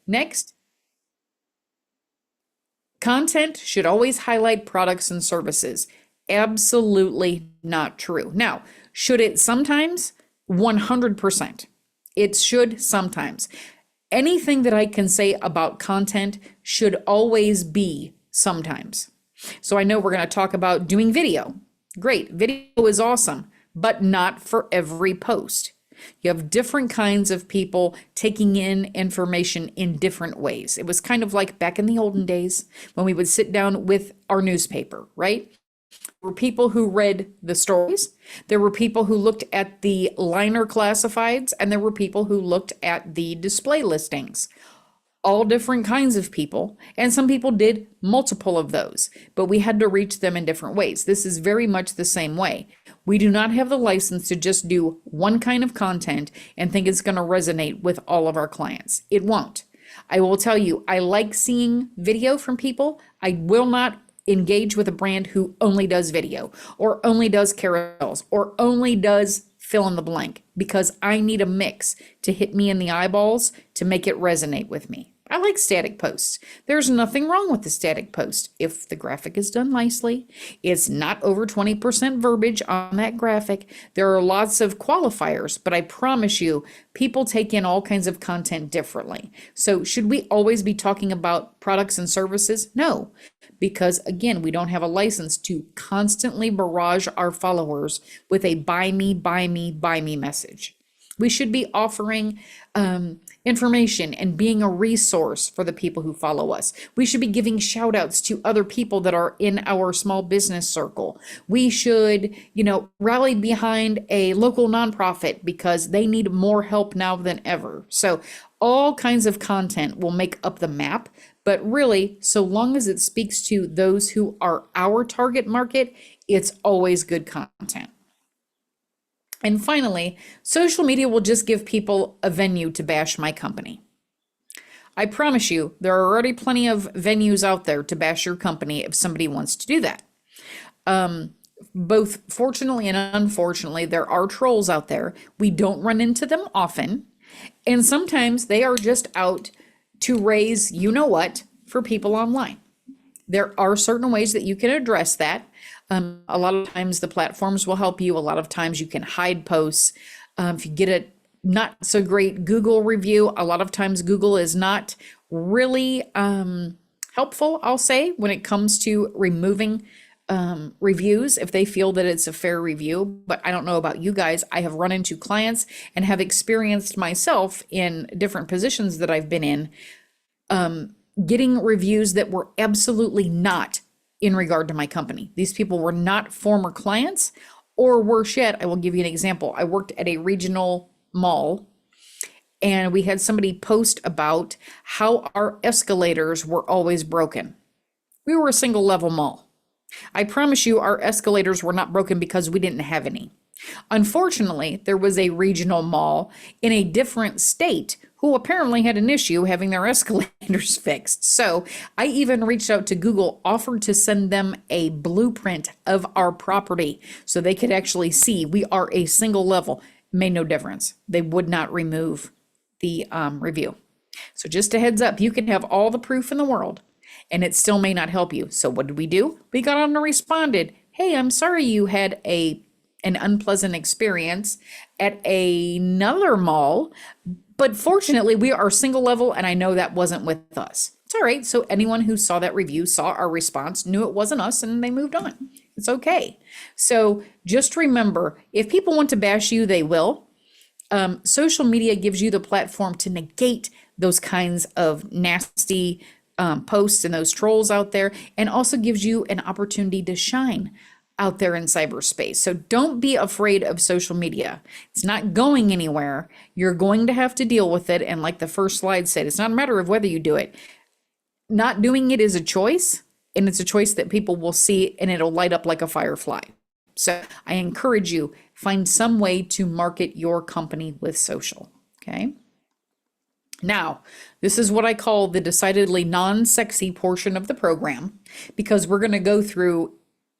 Next, content should always highlight products and services. Absolutely not true. Now, should it sometimes? 100%. It should sometimes. Anything that I can say about content should always be sometimes. So I know we're going to talk about doing video. Great, video is awesome, but not for every post. You have different kinds of people taking in information in different ways. It was kind of like back in the olden days when we would sit down with our newspaper, right? There were people who read the stories, there were people who looked at the liner classifieds, and there were people who looked at the display listings. All different kinds of people, and some people did multiple of those, but we had to reach them in different ways. This is very much the same way. We do not have the license to just do one kind of content and think it's going to resonate with all of our clients. It won't. I will tell you, I like seeing video from people. I will not engage with a brand who only does video or only does carousels or only does fill in the blank, because I need a mix to hit me in the eyeballs to make it resonate with me. I like static posts. There's nothing wrong with the static post. If the graphic is done nicely, it's not over 20% verbiage on that graphic. There are lots of qualifiers, but I promise you, people take in all kinds of content differently. So should we always be talking about products and services? No, because again, we don't have a license to constantly barrage our followers with a buy me, buy me, buy me message. We should be offering information and being a resource for the people who follow us. We should be giving shout outs to other people that are in our small business circle. We should, rally behind a local nonprofit because they need more help now than ever. So all kinds of content will make up the map, but really, so long as it speaks to those who are our target market, it's always good content. And finally, social media will just give people a venue to bash my company. I promise you, there are already plenty of venues out there to bash your company if somebody wants to do that. Both fortunately and unfortunately, there are trolls out there. We don't run into them often. And sometimes they are just out to raise you know what for people online. There are certain ways that you can address that. A lot of times the platforms will help you. A lot of times you can hide posts. If you get a not so great Google review, a lot of times Google is not really helpful, I'll say, when it comes to removing reviews if they feel that it's a fair review. But I don't know about you guys. I have run into clients and have experienced myself in different positions that I've been in, getting reviews that were absolutely not in regard to my company. These people were not former clients, or worse yet, I will give you an example. I worked at a regional mall and we had somebody post about how our escalators were always broken. We were a single level mall. I promise you our escalators were not broken because we didn't have any. Unfortunately, there was a regional mall in a different state who apparently had an issue having their escalators fixed. So I even reached out to Google, offered to send them a blueprint of our property so they could actually see we are a single level. Made no difference. They would not remove the review. So just a heads up, you can have all the proof in the world and it still may not help you. So what did we do? We got on and responded, hey, I'm sorry you had an unpleasant experience at another mall, but fortunately we are single level and I know that wasn't with us. It's all right. So anyone who saw that review, saw our response, knew it wasn't us and they moved on. It's okay. So just remember, if people want to bash you, they will. Social media gives you the platform to negate those kinds of nasty posts and those trolls out there, and also gives you an opportunity to shine out there in cyberspace. So don't be afraid of social media. It's not going anywhere. You're going to have to deal with it. And like the first slide said, it's not a matter of whether you do it. Not doing it is a choice, and it's a choice that people will see and it'll light up like a firefly. So I encourage you, find some way to market your company with social, okay? Now, this is what I call the decidedly non-sexy portion of the program, because we're going to go through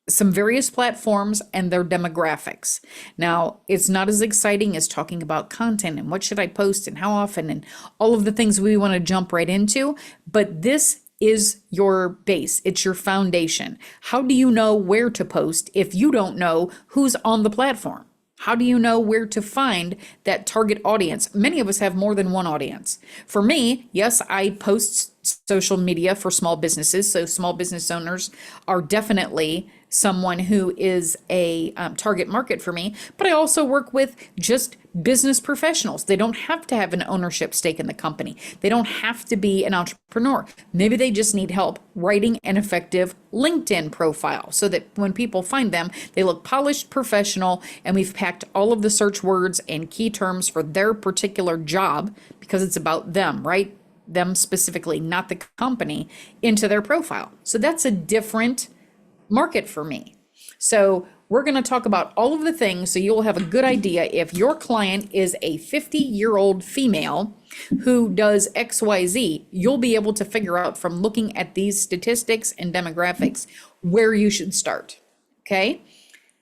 some various platforms and their demographics. Now, it's not as exciting as talking about content and what should I post and how often and all of the things we want to jump right into, but this is your base. It's your foundation. How do you know where to post if you don't know who's on the platform? How do you know where to find that target audience? Many of us have more than one audience. For me, yes, I post social media for small businesses. So small business owners are definitely someone who is a target market for me. But I also work with just business professionals. They don't have to have an ownership stake in the company. They don't have to be an entrepreneur. Maybe they just need help writing an effective LinkedIn profile so that when people find them, they look polished, professional, and we've packed all of the search words and key terms for their particular job because it's about them, right? Them specifically, not the company, into their profile. So that's a different market for me. So we're going to talk about all of the things so you'll have a good idea if your client is a 50-year-old female who does XYZ, you'll be able to figure out from looking at these statistics and demographics where you should start. Okay?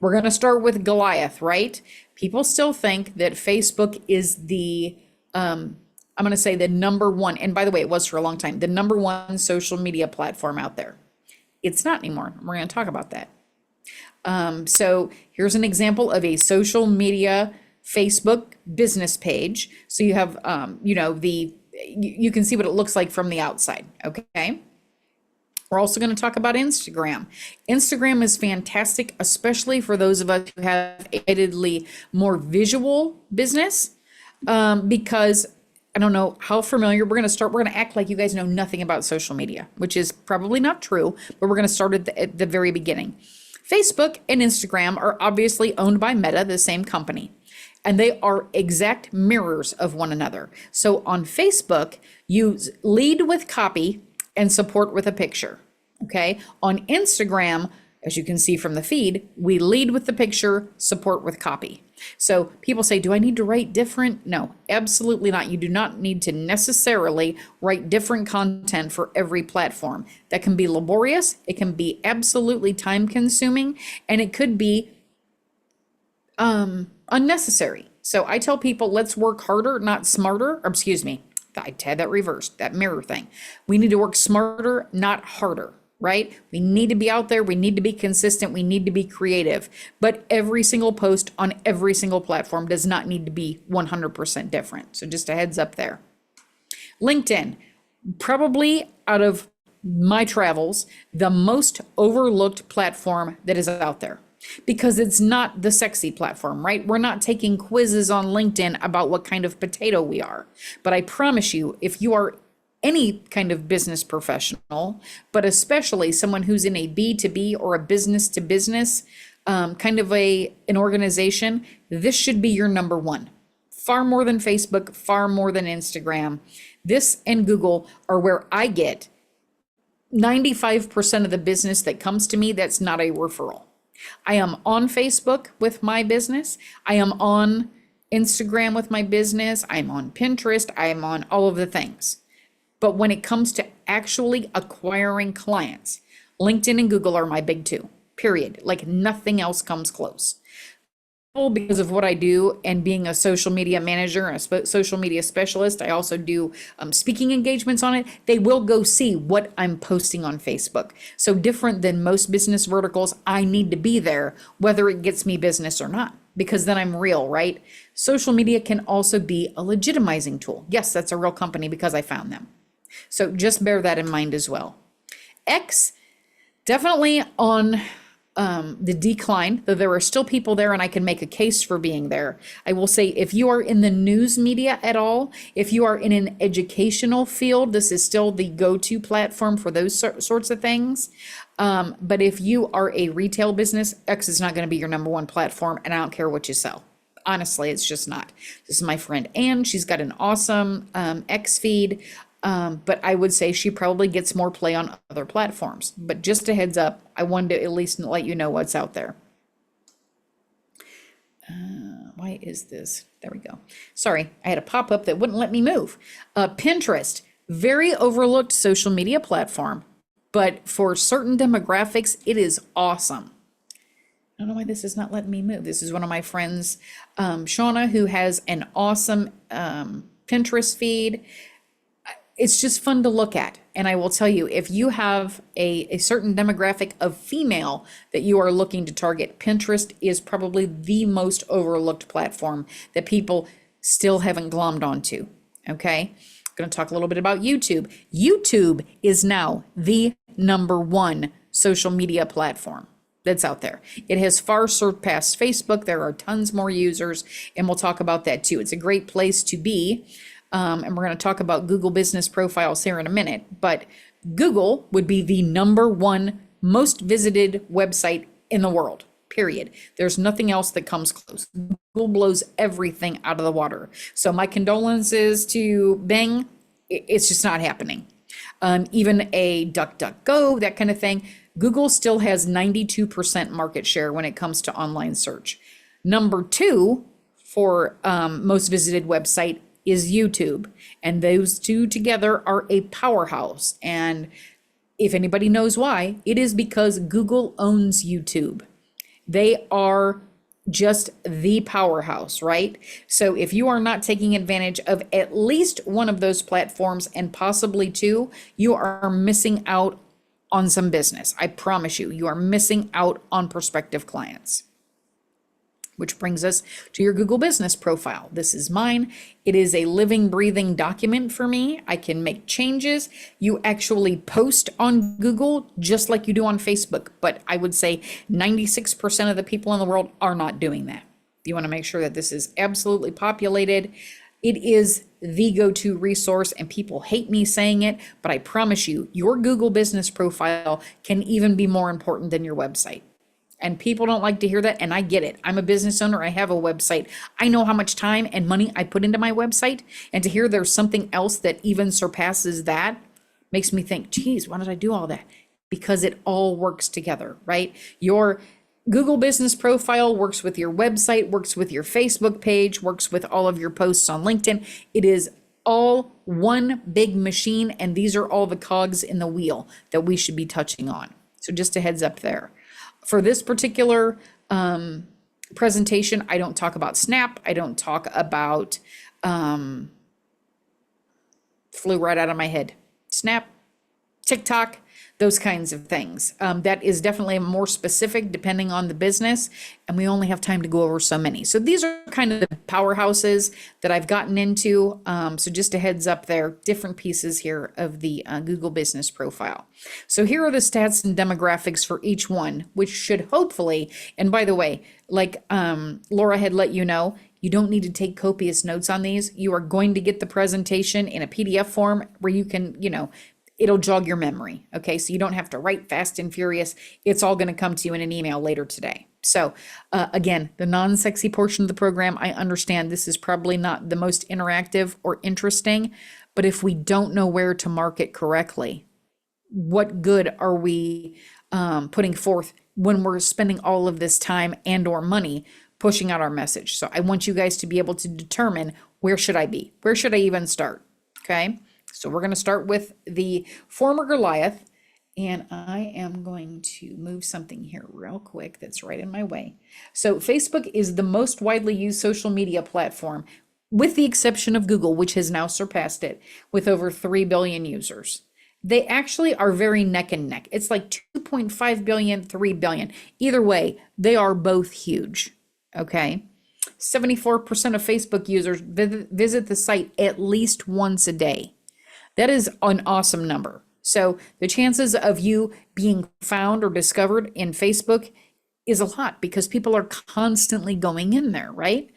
We're going to start with Goliath, right? People still think that Facebook is the I'm going to say the number one, and by the way, it was for a long time, the number one social media platform out there. It's not anymore. We're going to talk about that. So here's an example of a social media Facebook business page. So you have, you can see what it looks like from the outside. Okay. We're also going to talk about Instagram. Instagram is fantastic, especially for those of us who have admittedly more visual business, because I don't know how familiar we're going to act like you guys know nothing about social media, which is probably not true, but we're going to start at the very beginning. Facebook and Instagram are obviously owned by Meta, the same company, and they are exact mirrors of one another. So on Facebook, you lead with copy and support with a picture. Okay. On Instagram, as you can see from the feed, we lead with the picture, support with copy. So people say, do I need to write different? No, absolutely not. You do not need to necessarily write different content for every platform. That can be laborious. It can be absolutely time consuming, and it could be unnecessary. So I tell people, let's work harder, not smarter. Or excuse me, I had that reversed, that mirror thing. We need to work smarter, not harder. Right? We need to be out there. We need to be consistent. We need to be creative. But every single post on every single platform does not need to be 100% different. So just a heads up there. LinkedIn, probably out of my travels, the most overlooked platform that is out there because it's not the sexy platform, right? We're not taking quizzes on LinkedIn about what kind of potato we are. But I promise you, if you are any kind of business professional, but especially someone who's in a B2B or a business to business kind of an organization, this should be your number one. Far more than Facebook, far more than Instagram. This and Google are where I get 95% of the business that comes to me that's not a referral. I am on Facebook with my business. I am on Instagram with my business. I'm on Pinterest. I am on all of the things. But when it comes to actually acquiring clients, LinkedIn and Google are my big two, period. Like nothing else comes close. Because of what I do and being a social media manager, a social media specialist, I also do speaking engagements on it. They will go see what I'm posting on Facebook. So different than most business verticals, I need to be there, whether it gets me business or not, because then I'm real, right? Social media can also be a legitimizing tool. Yes, that's a real company because I found them. So just bear that in mind as well. X, definitely on the decline, though there are still people there and I can make a case for being there. I will say if you are in the news media at all, if you are in an educational field, this is still the go-to platform for those sorts of things. But if you are a retail business, X is not going to be your number one platform, and I don't care what you sell. Honestly, it's just not. This is my friend Anne. She's got an awesome X feed. But I would say she probably gets more play on other platforms. But just a heads up, I wanted to at least let you know what's out there. Why is this? There we go. Sorry, I had a pop-up that wouldn't let me move. Pinterest, very overlooked social media platform, but for certain demographics, it is awesome. I don't know why this is not letting me move. This is one of my friends, Shauna, who has an awesome Pinterest feed. It's just fun to look at. And I will tell you, if you have a certain demographic of female that you are looking to target, Pinterest is probably the most overlooked platform that people still haven't glommed onto. Okay. I'm going to talk a little bit about YouTube. YouTube is now the #1 social media platform that's out there. It has far surpassed Facebook. There are tons more users, and we'll talk about that too. It's a great place to be. And we're going to talk about Google business profiles here in a minute, but Google would be the #1 most visited website in the world, period. There's nothing else that comes close. Google blows everything out of the water. So my condolences to Bing. It's just not happening. Even a DuckDuckGo, that kind of thing. Google still has 92% market share when it comes to online search. #2 for most visited website is YouTube. And those two together are a powerhouse. And if anybody knows why, it is because Google owns YouTube. They are just the powerhouse, right? So if you are not taking advantage of at least one of those platforms and possibly two, you are missing out on some business. I promise you, you are missing out on prospective clients. Which brings us to your Google business profile. This is mine. It is a living, breathing document for me. I can make changes. You actually post on Google just like you do on Facebook, but I would say 96% of the people in the world are not doing that. You want to make sure that this is absolutely populated. It is the go-to resource, and people hate me saying it, but I promise you, your Google business profile can even be more important than your website. And people don't like to hear that, and I get it. I'm a business owner. I have a website. I know how much time and money I put into my website, and to hear there's something else that even surpasses that makes me think, geez, why did I do all that? Because it all works together, right? Your Google business profile works with your website, works with your Facebook page, works with all of your posts on LinkedIn. It is all one big machine, and these are all the cogs in the wheel that we should be touching on. So just a heads up there. For this particular presentation, I don't talk about Snap. I don't talk about, flew right out of my head, Snap, TikTok, those kinds of things. That is definitely more specific depending on the business, and we only have time to go over so many. So these are kind of the powerhouses that I've gotten into. So just a heads up there, different pieces here of the Google business profile. So here are the stats and demographics for each one, which should hopefully, and by the way, like Laura had let you know, you don't need to take copious notes on these. You are going to get the presentation in a PDF form where you can, it'll jog your memory. Okay. So you don't have to write fast and furious. It's all going to come to you in an email later today. So again, the non-sexy portion of the program, I understand this is probably not the most interactive or interesting, but if we don't know where to market correctly, what good are we putting forth when we're spending all of this time and or money pushing out our message? So I want you guys to be able to determine, where should I be? Where should I even start? Okay. So we're going to start with the former Goliath, and I am going to move something here real quick that's right in my way. So Facebook is the most widely used social media platform, with the exception of Google, which has now surpassed it with over 3 billion users. They actually are very neck and neck. It's like 2.5 billion, 3 billion. Either way, they are both huge. Okay. 74% of Facebook users visit the site at least once a day. That is an awesome number. So the chances of you being found or discovered in Facebook is a lot because people are constantly going in there, right?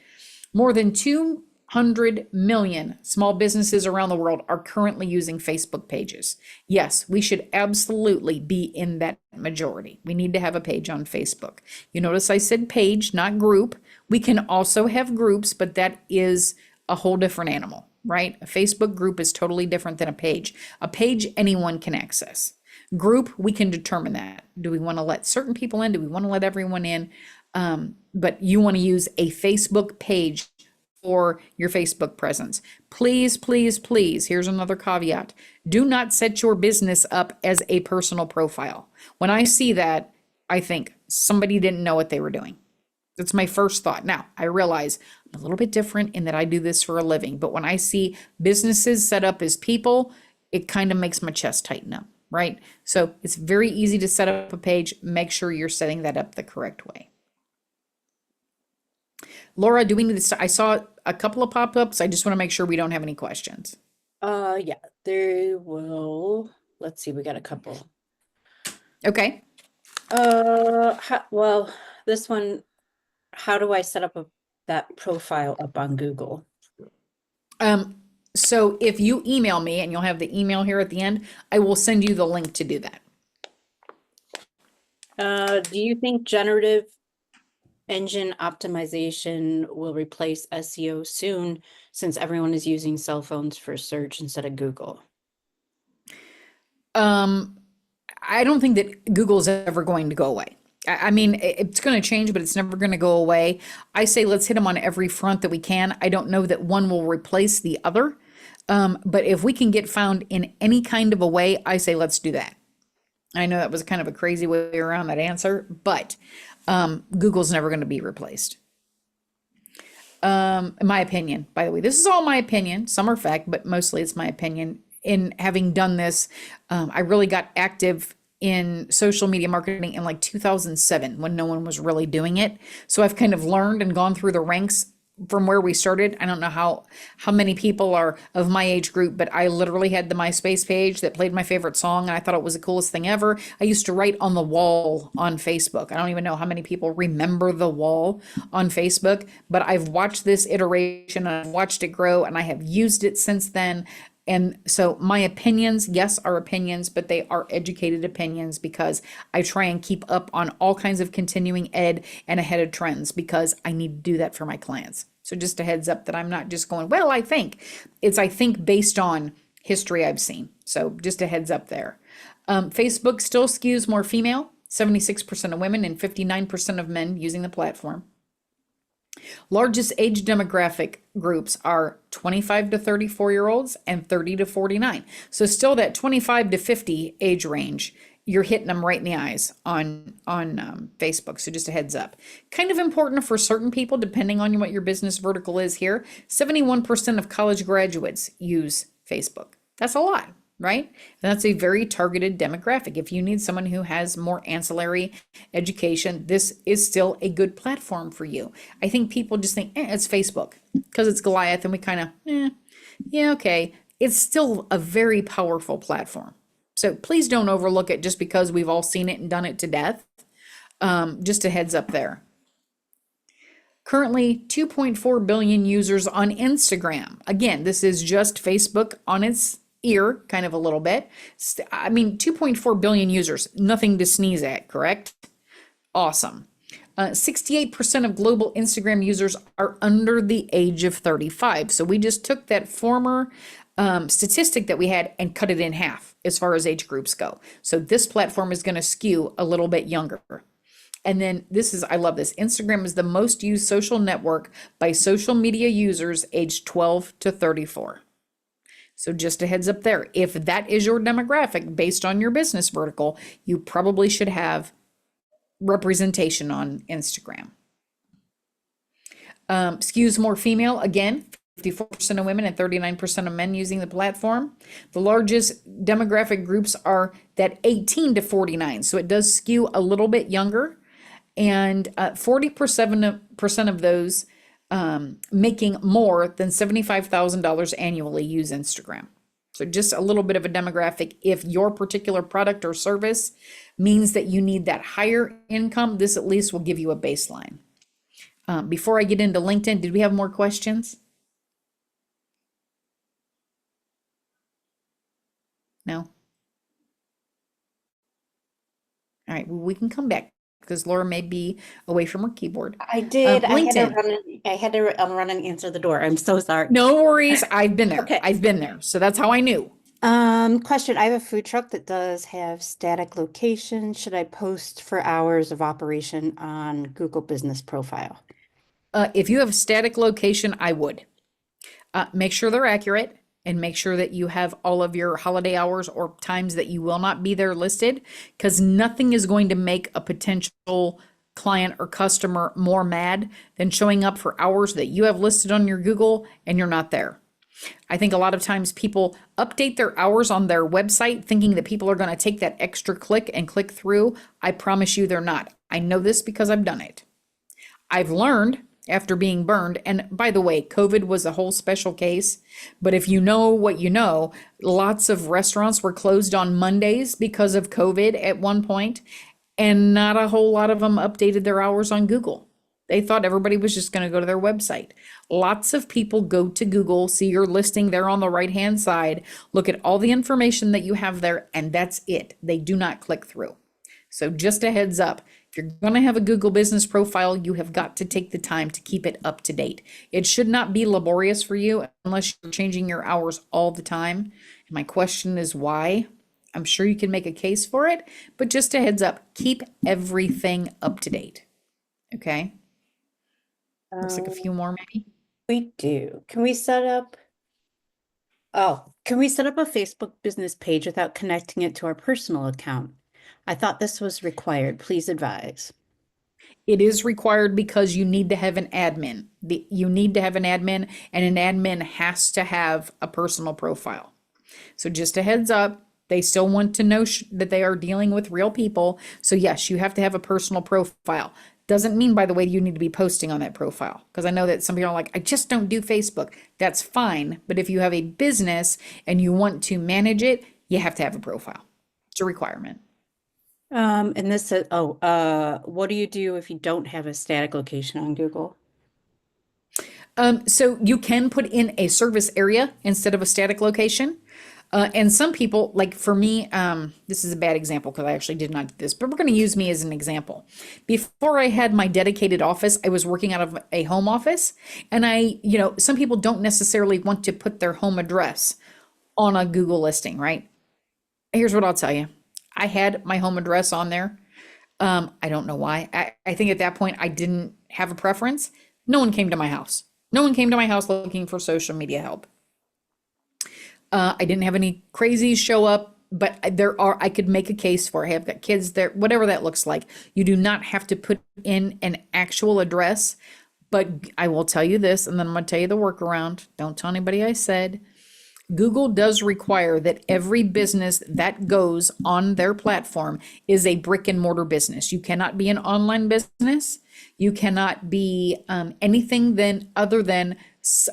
More than 200 million small businesses around the world are currently using Facebook pages. Yes, we should absolutely be in that majority. We need to have a page on Facebook. You notice I said page, not group. We can also have groups, but that is a whole different animal. Right? A Facebook group is totally different than a page. A page anyone can access. Group, we can determine that. Do we want to let certain people in? Do we want to let everyone in? But you want to use a Facebook page for your Facebook presence. Please, please, please, here's another caveat. Do not set your business up as a personal profile. When I see that, I think somebody didn't know what they were doing. That's my first thought. Now, I realize I'm a little bit different in that I do this for a living, but when I see businesses set up as people, it kind of makes my chest tighten up, right? So it's very easy to set up a page. Make sure you're setting that up the correct way. Laura, do we need to, I saw a couple of pop-ups. I just want to make sure we don't have any questions. Yeah, there will, let's see, we got a couple. Okay. Well, this one, how do I set up that profile up on Google? So if you email me, and you'll have the email here at the end, I will send you the link to do that. Do you think generative engine optimization will replace SEO soon, since everyone is using cell phones for search instead of Google? I don't think that Google's ever going to go away. I mean, it's going to change, but it's never going to go away. I say let's hit them on every front that we can. I don't know that one will replace the other. But if we can get found in any kind of a way, I say let's do that. I know that was kind of a crazy way around that answer, but Google's never going to be replaced. In my opinion, by the way, this is all my opinion. Some are fact, but mostly it's my opinion. In having done this, I really got active in social media marketing in like 2007 when no one was really doing it. So I've kind of learned and gone through the ranks from where we started. I don't know how many people are of my age group, but I literally had the MySpace page that played my favorite song, and I thought it was the coolest thing ever. I used to write on the wall on Facebook. I don't even know how many people remember the wall on Facebook, but I've watched this iteration and I've watched it grow, and I have used it since then. And so my opinions, yes, are opinions, but they are educated opinions because I try and keep up on all kinds of continuing ed and ahead of trends because I need to do that for my clients. So just a heads up that I'm not just going, well, I think. It's I think based on history I've seen. So just a heads up there. Facebook still skews more female, 76% of women and 59% of men using the platform. Largest age demographic groups are 25 to 34-year-olds and 30 to 49. So still that 25 to 50 age range, you're hitting them right in the eyes on Facebook. So just a heads up. Kind of important for certain people, depending on what your business vertical is here. 71% of college graduates use Facebook. That's a lot, right? And that's a very targeted demographic. If you need someone who has more ancillary education, this is still a good platform for you. I think people just think, it's Facebook because it's Goliath and we kind of, yeah, okay. It's still a very powerful platform. So please don't overlook it just because we've all seen it and done it to death. Just a heads up there. Currently, 2.4 billion users on Instagram. Again, this is just Facebook on its ear, kind of a little bit. I mean, 2.4 billion users, nothing to sneeze at, correct? Awesome. 68% of global Instagram users are under the age of 35. So we just took that former statistic that we had and cut it in half as far as age groups go. So this platform is going to skew a little bit younger. And then this is, I love this. Instagram is the most used social network by social media users aged 12 to 34. So just a heads up there. If that is your demographic based on your business vertical, you probably should have representation on Instagram. Skews more female, again, 54% of women and 39% of men using the platform. The largest demographic groups are that 18 to 49. So it does skew a little bit younger. And 40% of those making more than $75,000 annually use Instagram. So just a little bit of a demographic. If your particular product or service means that you need that higher income, this at least will give you a baseline. Before I get into LinkedIn, did we have more questions? No? All right, well, we can come back because Laura may be away from her keyboard. I did. LinkedIn. I had to run and answer the door. I'm so sorry. No worries. I've been there. Okay. I've been there. So that's how I knew. Question. I have a food truck that does have static location. Should I post for hours of operation on Google Business Profile? If you have a static location, I would. Make sure they're accurate and make sure that you have all of your holiday hours or times that you will not be there listed, because nothing is going to make a potential client or customer more mad than showing up for hours that you have listed on your Google and you're not there. I think a lot of times people update their hours on their website thinking that people are going to take that extra click and click through. I promise you they're not. I know this because I've done it. I've learned after being burned, and by the way, COVID was a whole special case, but if you know what you know, lots of restaurants were closed on Mondays because of COVID at one point, and not a whole lot of them updated their hours on Google. They thought everybody was just going to go to their website. Lots of people go to Google, see your listing there on the right-hand side, look at all the information that you have there, and that's it. They do not click through. So just a heads up, if you're going to have a Google business profile, you have got to take the time to keep it up to date. It should not be laborious for you unless you're changing your hours all the time. And my question is why? I'm sure you can make a case for it, but just a heads up, keep everything up to date. Okay? Looks like a few more maybe. We do. Can we set up a Facebook business page without connecting it to our personal account? I thought this was required. Please advise. It is required because you need to have an admin. You need to have an admin, and an admin has to have a personal profile. So just a heads up, they still want to know that they are dealing with real people. So yes, you have to have a personal profile. Doesn't mean, by the way, you need to be posting on that profile. Because I know that some people are like, I just don't do Facebook. That's fine. But if you have a business and you want to manage it, you have to have a profile. It's a requirement. And this says, what do you do if you don't have a static location on Google? So you can put in a service area instead of a static location. And some people, like for me, this is a bad example because I actually did not do this, but we're going to use me as an example. Before I had my dedicated office, I was working out of a home office. And some people don't necessarily want to put their home address on a Google listing, right? Here's what I'll tell you. I had my home address on there. I don't know why. I think at that point I didn't have a preference. No one came to my house. No one came to my house looking for social media help. I didn't have any crazies show up, but I could make a case for, hey, I've got kids there, whatever that looks like. You do not have to put in an actual address, but I will tell you this, and then I'm going to tell you the workaround. Don't tell anybody I said. Google does require that every business that goes on their platform is a brick and mortar business. You cannot be an online business. You cannot be anything other than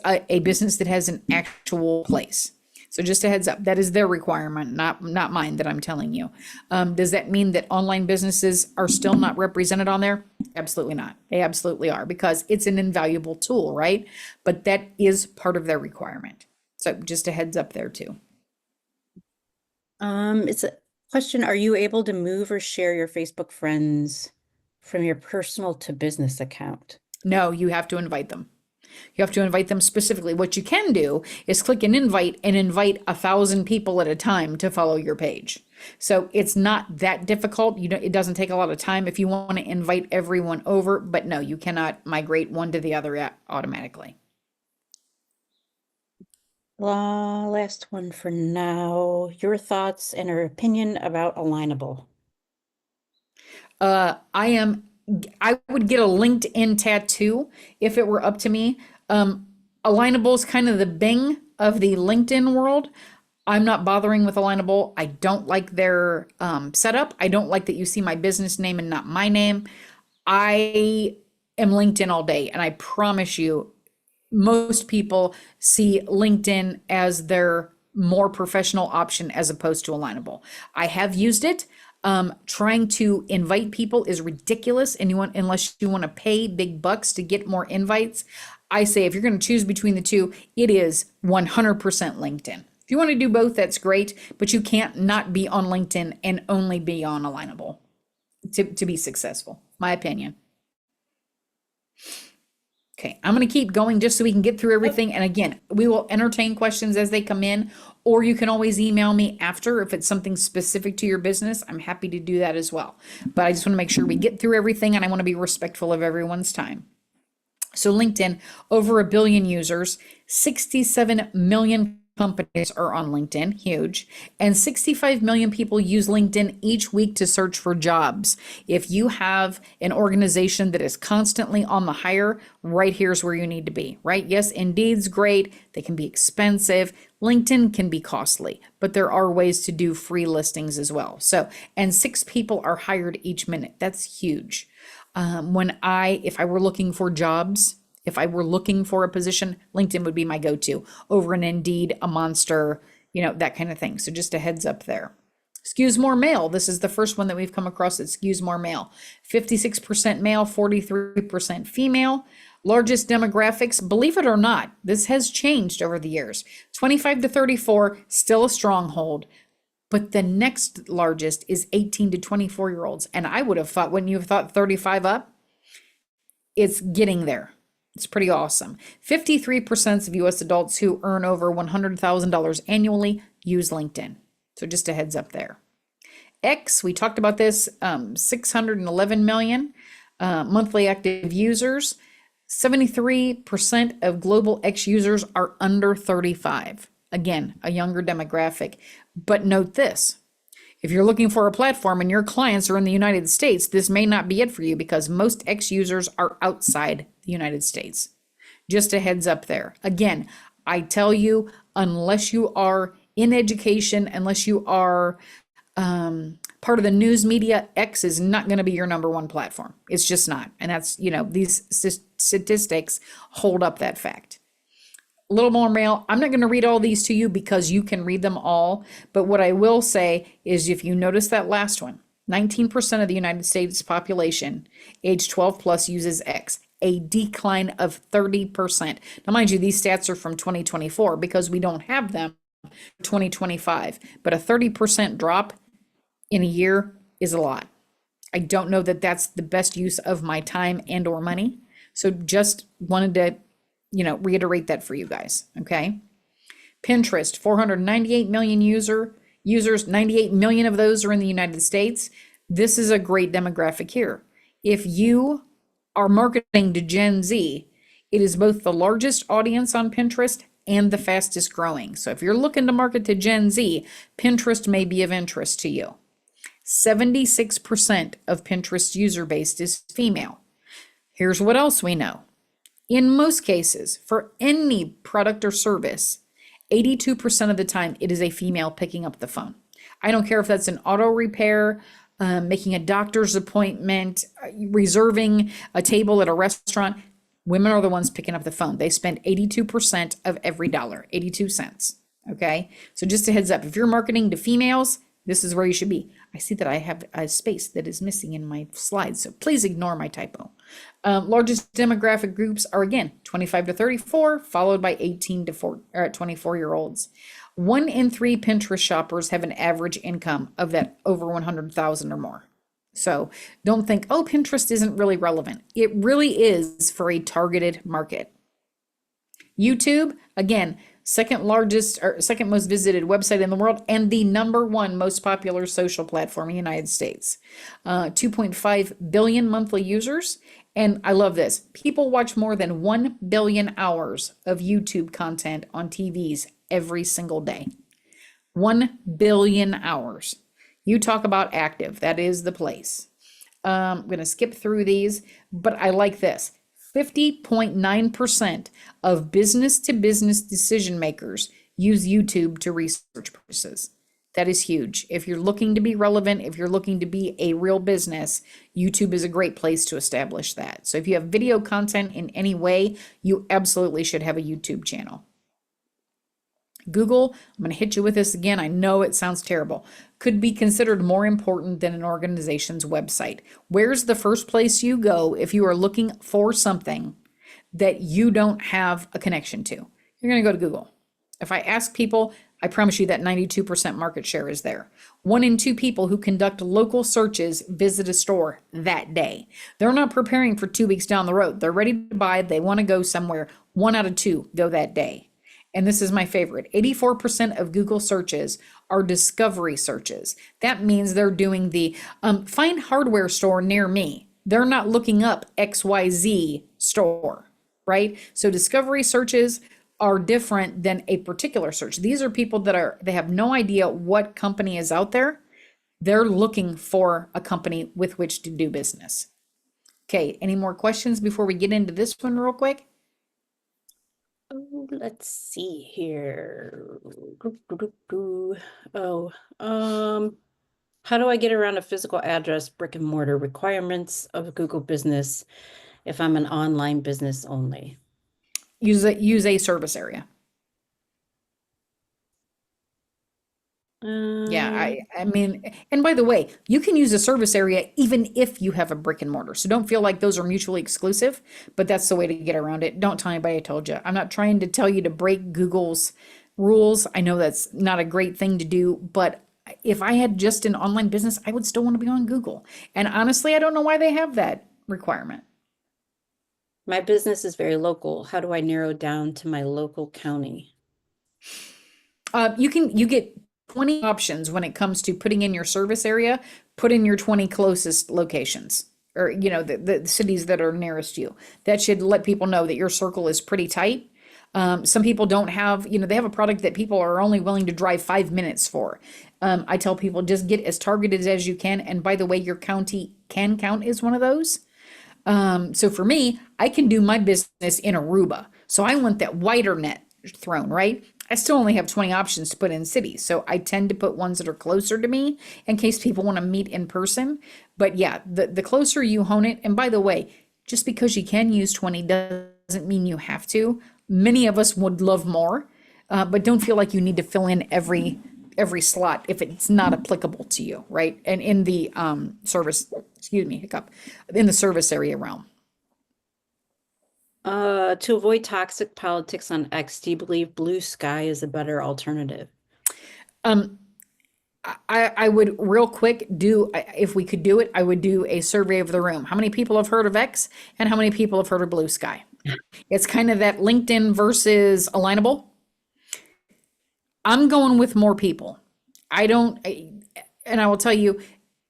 a business that has an actual place. So just a heads up, that is their requirement, not mine that I'm telling you. Does that mean that online businesses are still not represented on there? Absolutely not. They absolutely are, because it's an invaluable tool, right? But that is part of their requirement. So just a heads up there too. It's a question. Are you able to move or share your Facebook friends from your personal to business account? No, you have to invite them. You have to invite them specifically. What you can do is click an invite and invite 1,000 people at a time to follow your page. So it's not that difficult. It doesn't take a lot of time if you want to invite everyone over, but no, you cannot migrate one to the other automatically. Last one for now. Your thoughts and your opinion about Alignable. I would get a LinkedIn tattoo if it were up to me. Alignable is kind of the Bing of the LinkedIn world. I'm not bothering with Alignable. I don't like their setup. I don't like that you see my business name and not my name. I am LinkedIn all day, and I promise you, most people see LinkedIn as their more professional option as opposed to Alignable. I have used it. Trying to invite people is ridiculous, and unless you want to pay big bucks to get more invites. I say if you're going to choose between the two, it is 100% LinkedIn. If you want to do both, that's great, but you can't not be on LinkedIn and only be on Alignable to be successful, my opinion. Okay, I'm going to keep going just so we can get through everything. And again, we will entertain questions as they come in, or you can always email me after if it's something specific to your business. I'm happy to do that as well. But I just want to make sure we get through everything, and I want to be respectful of everyone's time. So LinkedIn, over 1 billion users, 67 million companies are on LinkedIn, huge, and 65 million people use LinkedIn each week to search for jobs. If you have an organization that is constantly on the hire, right here's where you need to be, right? Yes, Indeed's great. They can be expensive. LinkedIn can be costly, but there are ways to do free listings as well. So, and 6 people are hired each minute. That's huge. If I were looking for jobs, if I were looking for a position, LinkedIn would be my go-to over an Indeed, a Monster, that kind of thing. So just a heads up there. Skews more male. This is the first one that we've come across that skews more male. 56% male, 43% female. Largest demographics, believe it or not, this has changed over the years. 25 to 34, still a stronghold. But the next largest is 18 to 24-year-olds. And I would have thought, wouldn't you have thought 35 up? It's getting there. It's pretty awesome. 53% of US adults who earn over $100,000 annually use LinkedIn. So just a heads up there. X, we talked about this, 611 million monthly active users. 73% of global X users are under 35. Again, a younger demographic. But note this. If you're looking for a platform and your clients are in the United States, this may not be it for you because most X users are outside the United States. Just a heads up there. Again, I tell you, unless you are in education, unless you are part of the news media, X is not going to be your number one platform. It's just not. And that's, these statistics hold up that fact. A little more male. I'm not going to read all these to you because you can read them all. But what I will say is if you notice that last one, 19% of the United States population age 12 plus uses X, a decline of 30%. Now, mind you, these stats are from 2024 because we don't have them for 2025. But a 30% drop in a year is a lot. I don't know that that's the best use of my time and or money. So just wanted to reiterate that for you guys, okay? Pinterest, 498 million users, 98 million of those are in the United States. This is a great demographic here. If you are marketing to Gen Z, it is both the largest audience on Pinterest and the fastest growing. So if you're looking to market to Gen Z, Pinterest may be of interest to you. 76% of Pinterest user base is female. Here's what else we know. In most cases, for any product or service, 82% of the time, it is a female picking up the phone. I don't care if that's an auto repair, making a doctor's appointment, reserving a table at a restaurant. Women are the ones picking up the phone. They spend 82% of every dollar, 82 cents. Okay. So just a heads up, if you're marketing to females, this is where you should be. I see that I have a space that is missing in my slides, so please ignore my typo. Largest demographic groups are, again, 25 to 34, followed by 18 to 24-year-olds. 1 in 3 Pinterest shoppers have an average income of that over 100,000 or more. So don't think, oh, Pinterest isn't really relevant. It really is for a targeted market. YouTube, again, second largest or second most visited website in the world and the number 1 most popular social platform in the United States. 2.5 billion monthly users. And I love this. People watch more than 1 billion hours of YouTube content on TVs every single day. 1 billion hours. You talk about active. That is the place. I'm going to skip through these, but I like this. 50.9% of business-to-business decision makers use YouTube to research purposes. That is huge. If you're looking to be relevant, if you're looking to be a real business, YouTube is a great place to establish that. So if you have video content in any way, you absolutely should have a YouTube channel. Google, I'm going to hit you with this again. I know it sounds terrible. Could be considered more important than an organization's website. Where's the first place you go if you are looking for something that you don't have a connection to? You're going to go to Google. If I ask people, I promise you that 92% market share is there. 1 in 2 people who conduct local searches visit a store that day. They're not preparing for 2 weeks down the road. They're ready to buy. They want to go somewhere. 1 out of 2 go that day. And this is my favorite. 84% of Google searches are discovery searches. That means they're doing the find hardware store near me. They're not looking up XYZ store, right? So discovery searches are different than a particular search. These are people they have no idea what company is out there. They're looking for a company with which to do business. Okay, any more questions before we get into this one real quick? Oh, let's see here. Oh, how do I get around a physical address, brick and mortar requirements of Google Business if I'm an online business only? Use a service area. Yeah, Um, I mean, and by the way, you can use a service area even if you have a brick and mortar. So don't feel like those are mutually exclusive, but that's the way to get around it. Don't tell anybody I told you. I'm not trying to tell you to break Google's rules. I know that's not a great thing to do, but if I had just an online business, I would still want to be on Google. And honestly, I don't know why they have that requirement. my business is very local. How do I narrow down to my local county? You get 20 options when it comes to putting in your service area. Put in your 20 closest locations, or the cities that are nearest you. That should let people know that your circle is pretty tight. Some people don't have, they have a product that people are only willing to drive 5 minutes for. I tell people just get as targeted as you can. And by the way, your county can count as one of those. So for me, I can do my business in Aruba. So I want that wider net thrown, right? I still only have 20 options to put in cities. So I tend to put ones that are closer to me in case people want to meet in person. But yeah, the closer you hone it, and by the way, just because you can use 20 doesn't mean you have to. Many of us would love more, but don't feel like you need to fill in every slot if it's not applicable to you, right? And in the service, excuse me, hiccup, in the service area realm. To avoid toxic politics on X, do you believe Blue Sky is a better alternative? I would real quick if we could do it, I would do a survey of the room. How many people have heard of X and how many people have heard of Blue Sky? It's kind of that LinkedIn versus Alignable. I'm going with more people. And I will tell you,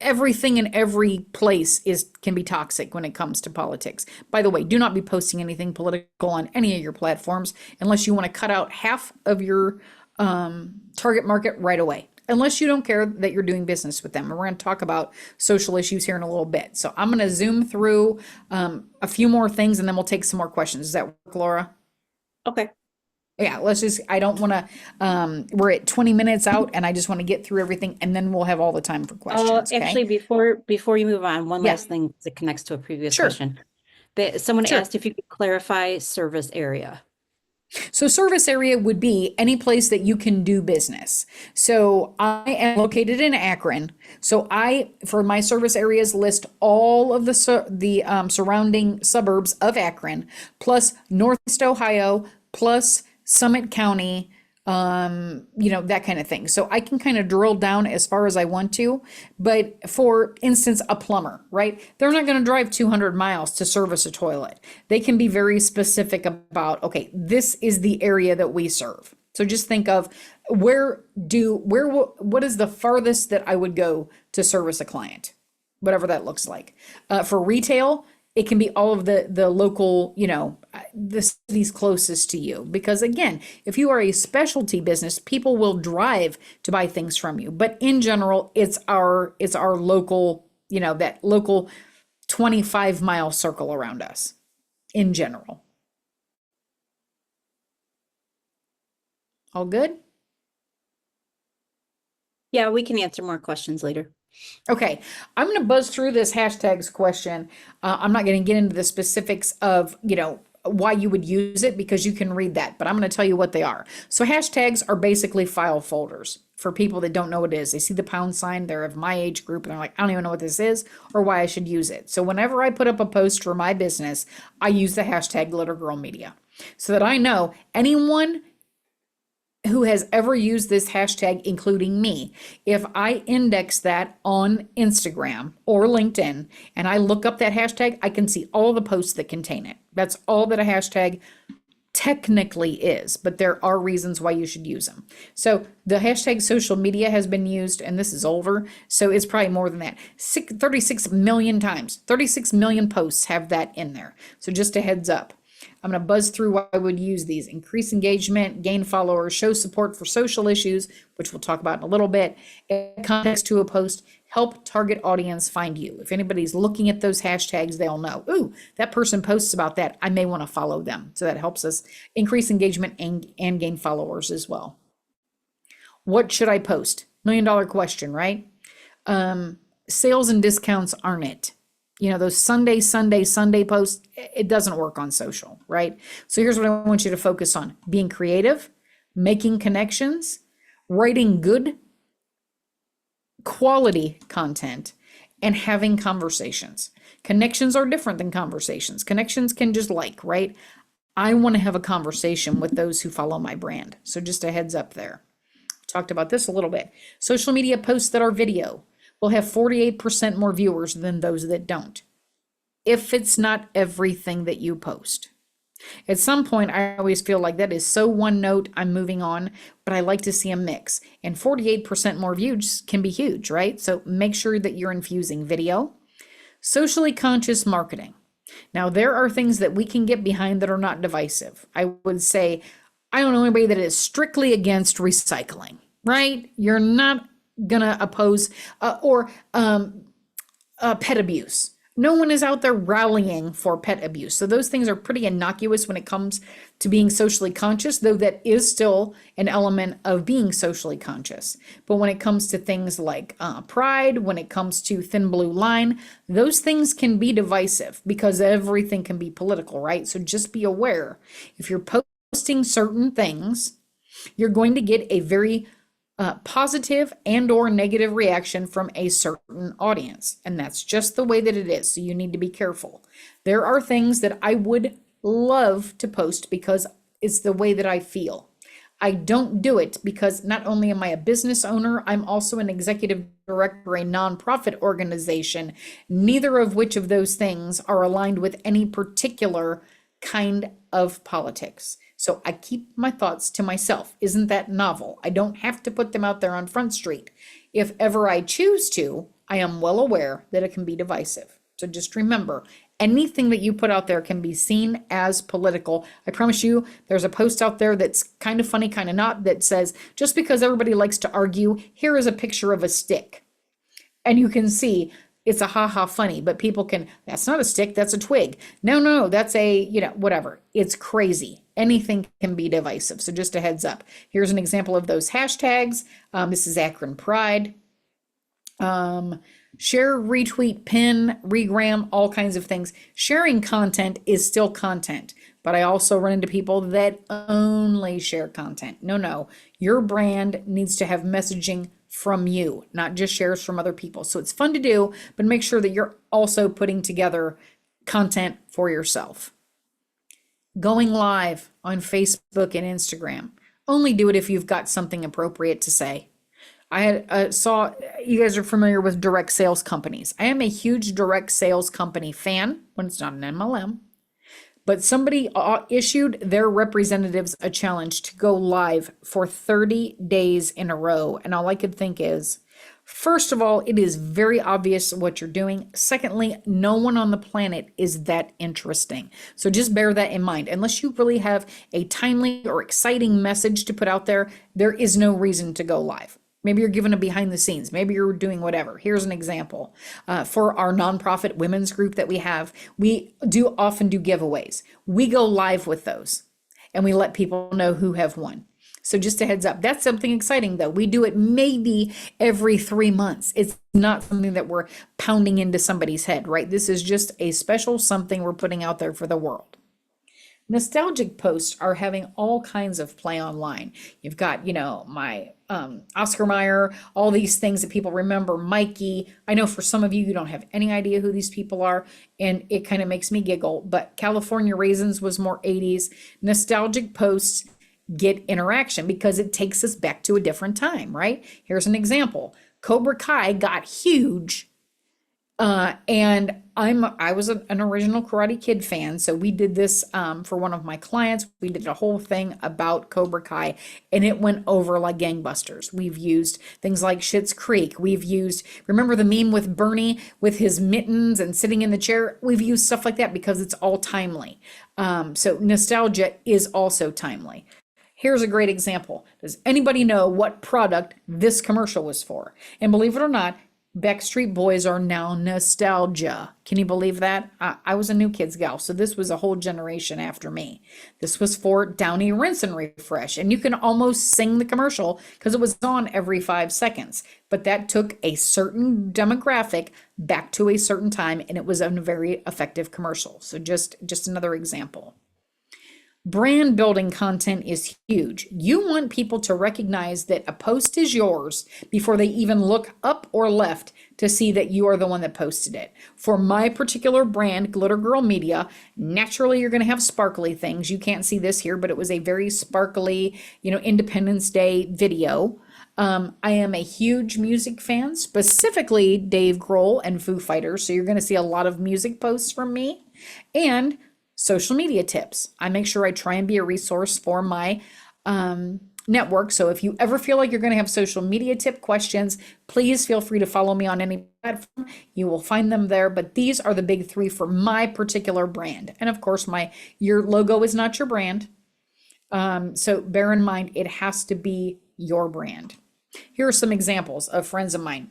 everything in every place can be toxic when it comes to politics. By the way, do not be posting anything political on any of your platforms unless you want to cut out half of your target market right away. Unless you don't care that you're doing business with them. And we're going to talk about social issues here in a little bit. So I'm going to zoom through a few more things and then we'll take some more questions. Does that work, Laura? Okay. Yeah, I don't want to, we're at 20 minutes out and I just want to get through everything and then we'll have all the time for questions. Okay? Actually, before you move on, one Yeah. last thing that connects to a previous Sure. question. Someone Sure. asked if you could clarify service area. So service area would be any place that you can do business. So I am located in Akron. So for my service areas, list all of the surrounding suburbs of Akron, plus Northeast Ohio, plus Summit County, that kind of thing. So I can kind of drill down as far as I want to. But for instance, a plumber, right? They're not going to drive 200 miles to service a toilet. They can be very specific about, okay, this is the area that we serve. So just think of what is the farthest that I would go to service a client, whatever that looks like. For retail, it can be all of the local, the cities closest to you. Because again, if you are a specialty business, people will drive to buy things from you. But in general, it's our local, that local 25-mile circle around us in general. All good? Yeah, we can answer more questions later. Okay, I'm going to buzz through this hashtags question. I'm not going to get into the specifics of, why you would use it because you can read that, but I'm going to tell you what they are. So hashtags are basically file folders for people that don't know what it is. They see the pound sign, they're of my age group, and they're like, I don't even know what this is or why I should use it. So whenever I put up a post for my business, I use the hashtag Glitter Girl Media so that I know anyone who has ever used this hashtag, including me, if I index that on Instagram or LinkedIn and I look up that hashtag, I can see all the posts that contain it. That's all that a hashtag technically is, but there are reasons why you should use them. So the hashtag social media has been used, and this is older, so it's probably more than that. 36 million times. 36 million posts have that in there. So just a heads up. I'm going to buzz through why I would use these: increase engagement, gain followers, show support for social issues, which we'll talk about in a little bit, add context to a post, help target audience find you. If anybody's looking at those hashtags, they'll know, ooh, that person posts about that. I may want to follow them. So that helps us increase engagement and gain followers as well. What should I post? $1 million question, right? Sales and discounts aren't it. You know, those Sunday posts, it doesn't work on social, right? So here's what I want you to focus on: being creative, making connections, writing good quality content, and having conversations. Connections are different than conversations. Connections can just right? I want to have a conversation with those who follow my brand. So just a heads up there. Talked about this a little bit. Social media posts that are video will have 48% more viewers than those that don't, if it's not everything that you post. At some point, I always feel like that is so one note, I'm moving on, but I like to see a mix. And 48% more views can be huge, right? So make sure that you're infusing video. Socially conscious marketing. Now, there are things that we can get behind that are not divisive. I would say, I don't know anybody that is strictly against recycling, right? You're not gonna oppose pet abuse. No one is out there rallying for pet abuse. So those things are pretty innocuous when it comes to being socially conscious, though that is still an element of being socially conscious. But when it comes to things like pride, when it comes to thin blue line, those things can be divisive because everything can be political, right? So just be aware. If you're posting certain things, you're going to get a very positive and or negative reaction from a certain audience. And that's just the way that it is. So you need to be careful. There are things that I would love to post because it's the way that I feel. I don't do it because not only am I a business owner, I'm also an executive director, a nonprofit organization, neither of which of those things are aligned with any particular kind of politics. So I keep my thoughts to myself. Isn't that novel? I don't have to put them out there on Front Street. If ever I choose to, I am well aware that it can be divisive. So just remember, anything that you put out there can be seen as political. I promise you, there's a post out there that's kind of funny, kind of not, that says, just because everybody likes to argue, here is a picture of a stick. And you can see it's a ha-ha funny, but people can, that's not a stick, that's a twig. No, that's a, whatever. It's crazy. Anything can be divisive. So just a heads up. Here's an example of those hashtags. This is Akron Pride. Share, retweet, pin, regram, all kinds of things. Sharing content is still content, but I also run into people that only share content. No, your brand needs to have messaging from you, not just shares from other people. So it's fun to do, but make sure that you're also putting together content for yourself. Going live on Facebook and Instagram. Only do it if you've got something appropriate to say. I saw, you guys are familiar with direct sales companies. I am a huge direct sales company fan when it's not an MLM. But somebody issued their representatives a challenge to go live for 30 days in a row. And all I could think is, first of all, it is very obvious what you're doing. Secondly, no one on the planet is that interesting. So just bear that in mind. Unless you really have a timely or exciting message to put out there, there is no reason to go live. Maybe you're giving a behind the scenes. Maybe you're doing whatever. Here's an example. For our nonprofit women's group that we have, we often do giveaways. We go live with those and we let people know who have won. So just a heads up, that's something exciting though. We do it maybe every 3 months. It's not something that we're pounding into somebody's head, right? This is just a special something we're putting out there for the world. Nostalgic posts are having all kinds of play online. You've got, my Oscar Mayer, all these things that people remember, Mikey. I know for some of you, you don't have any idea who these people are, and it kind of makes me giggle, but California Raisins was more 80s. Nostalgic posts get interaction because it takes us back to a different time, right? Here's an example. Cobra Kai got huge And I was an original Karate Kid fan, so we did this for one of my clients. We did a whole thing about Cobra Kai, and it went over like gangbusters. We've used things like Schitt's Creek. We've used, remember the meme with Bernie with his mittens and sitting in the chair? We've used stuff like that because it's all timely. So nostalgia is also timely. Here's a great example. Does anybody know what product this commercial was for? And believe it or not, Backstreet Boys are now nostalgia. Can you believe that? I was a New Kids gal, so this was a whole generation after me. This was for Downy Rinse and Refresh, and you can almost sing the commercial because it was on every 5 seconds. But that took a certain demographic back to a certain time, and it was a very effective commercial. So just another example. Brand building content is huge. You want people to recognize that a post is yours before they even look up or left to see that you are the one that posted it. For my particular brand, Glitter Girl Media, naturally you're going to have sparkly things. You can't see this here, but it was a very sparkly, Independence Day video. I am a huge music fan, specifically Dave Grohl and Foo Fighters. So you're going to see a lot of music posts from me. And social media tips. I make sure I try and be a resource for my network. So if you ever feel like you're going to have social media tip questions, please feel free to follow me on any platform. You will find them there. But these are the big three for my particular brand. And of course, your logo is not your brand. So bear in mind, it has to be your brand. Here are some examples of friends of mine.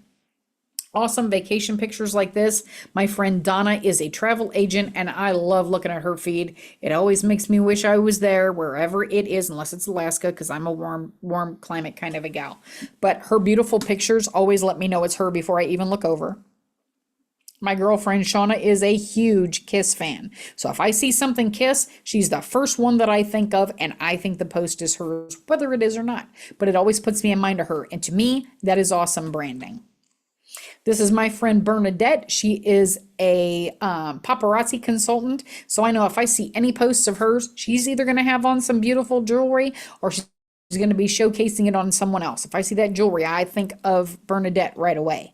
Awesome vacation pictures like this. My friend Donna is a travel agent, and I love looking at her feed. It always makes me wish I was there wherever it is, unless it's Alaska, because I'm a warm climate kind of a gal. But her beautiful pictures always let me know it's her before I even look over. My girlfriend Shauna is a huge Kiss fan. So if I see something Kiss, she's the first one that I think of, and I think the post is hers, whether it is or not. But it always puts me in mind of her. And to me, that is awesome branding. This is my friend Bernadette. She is a paparazzi consultant. So I know if I see any posts of hers, she's either going to have on some beautiful jewelry or she's going to be showcasing it on someone else. If I see that jewelry, I think of Bernadette right away.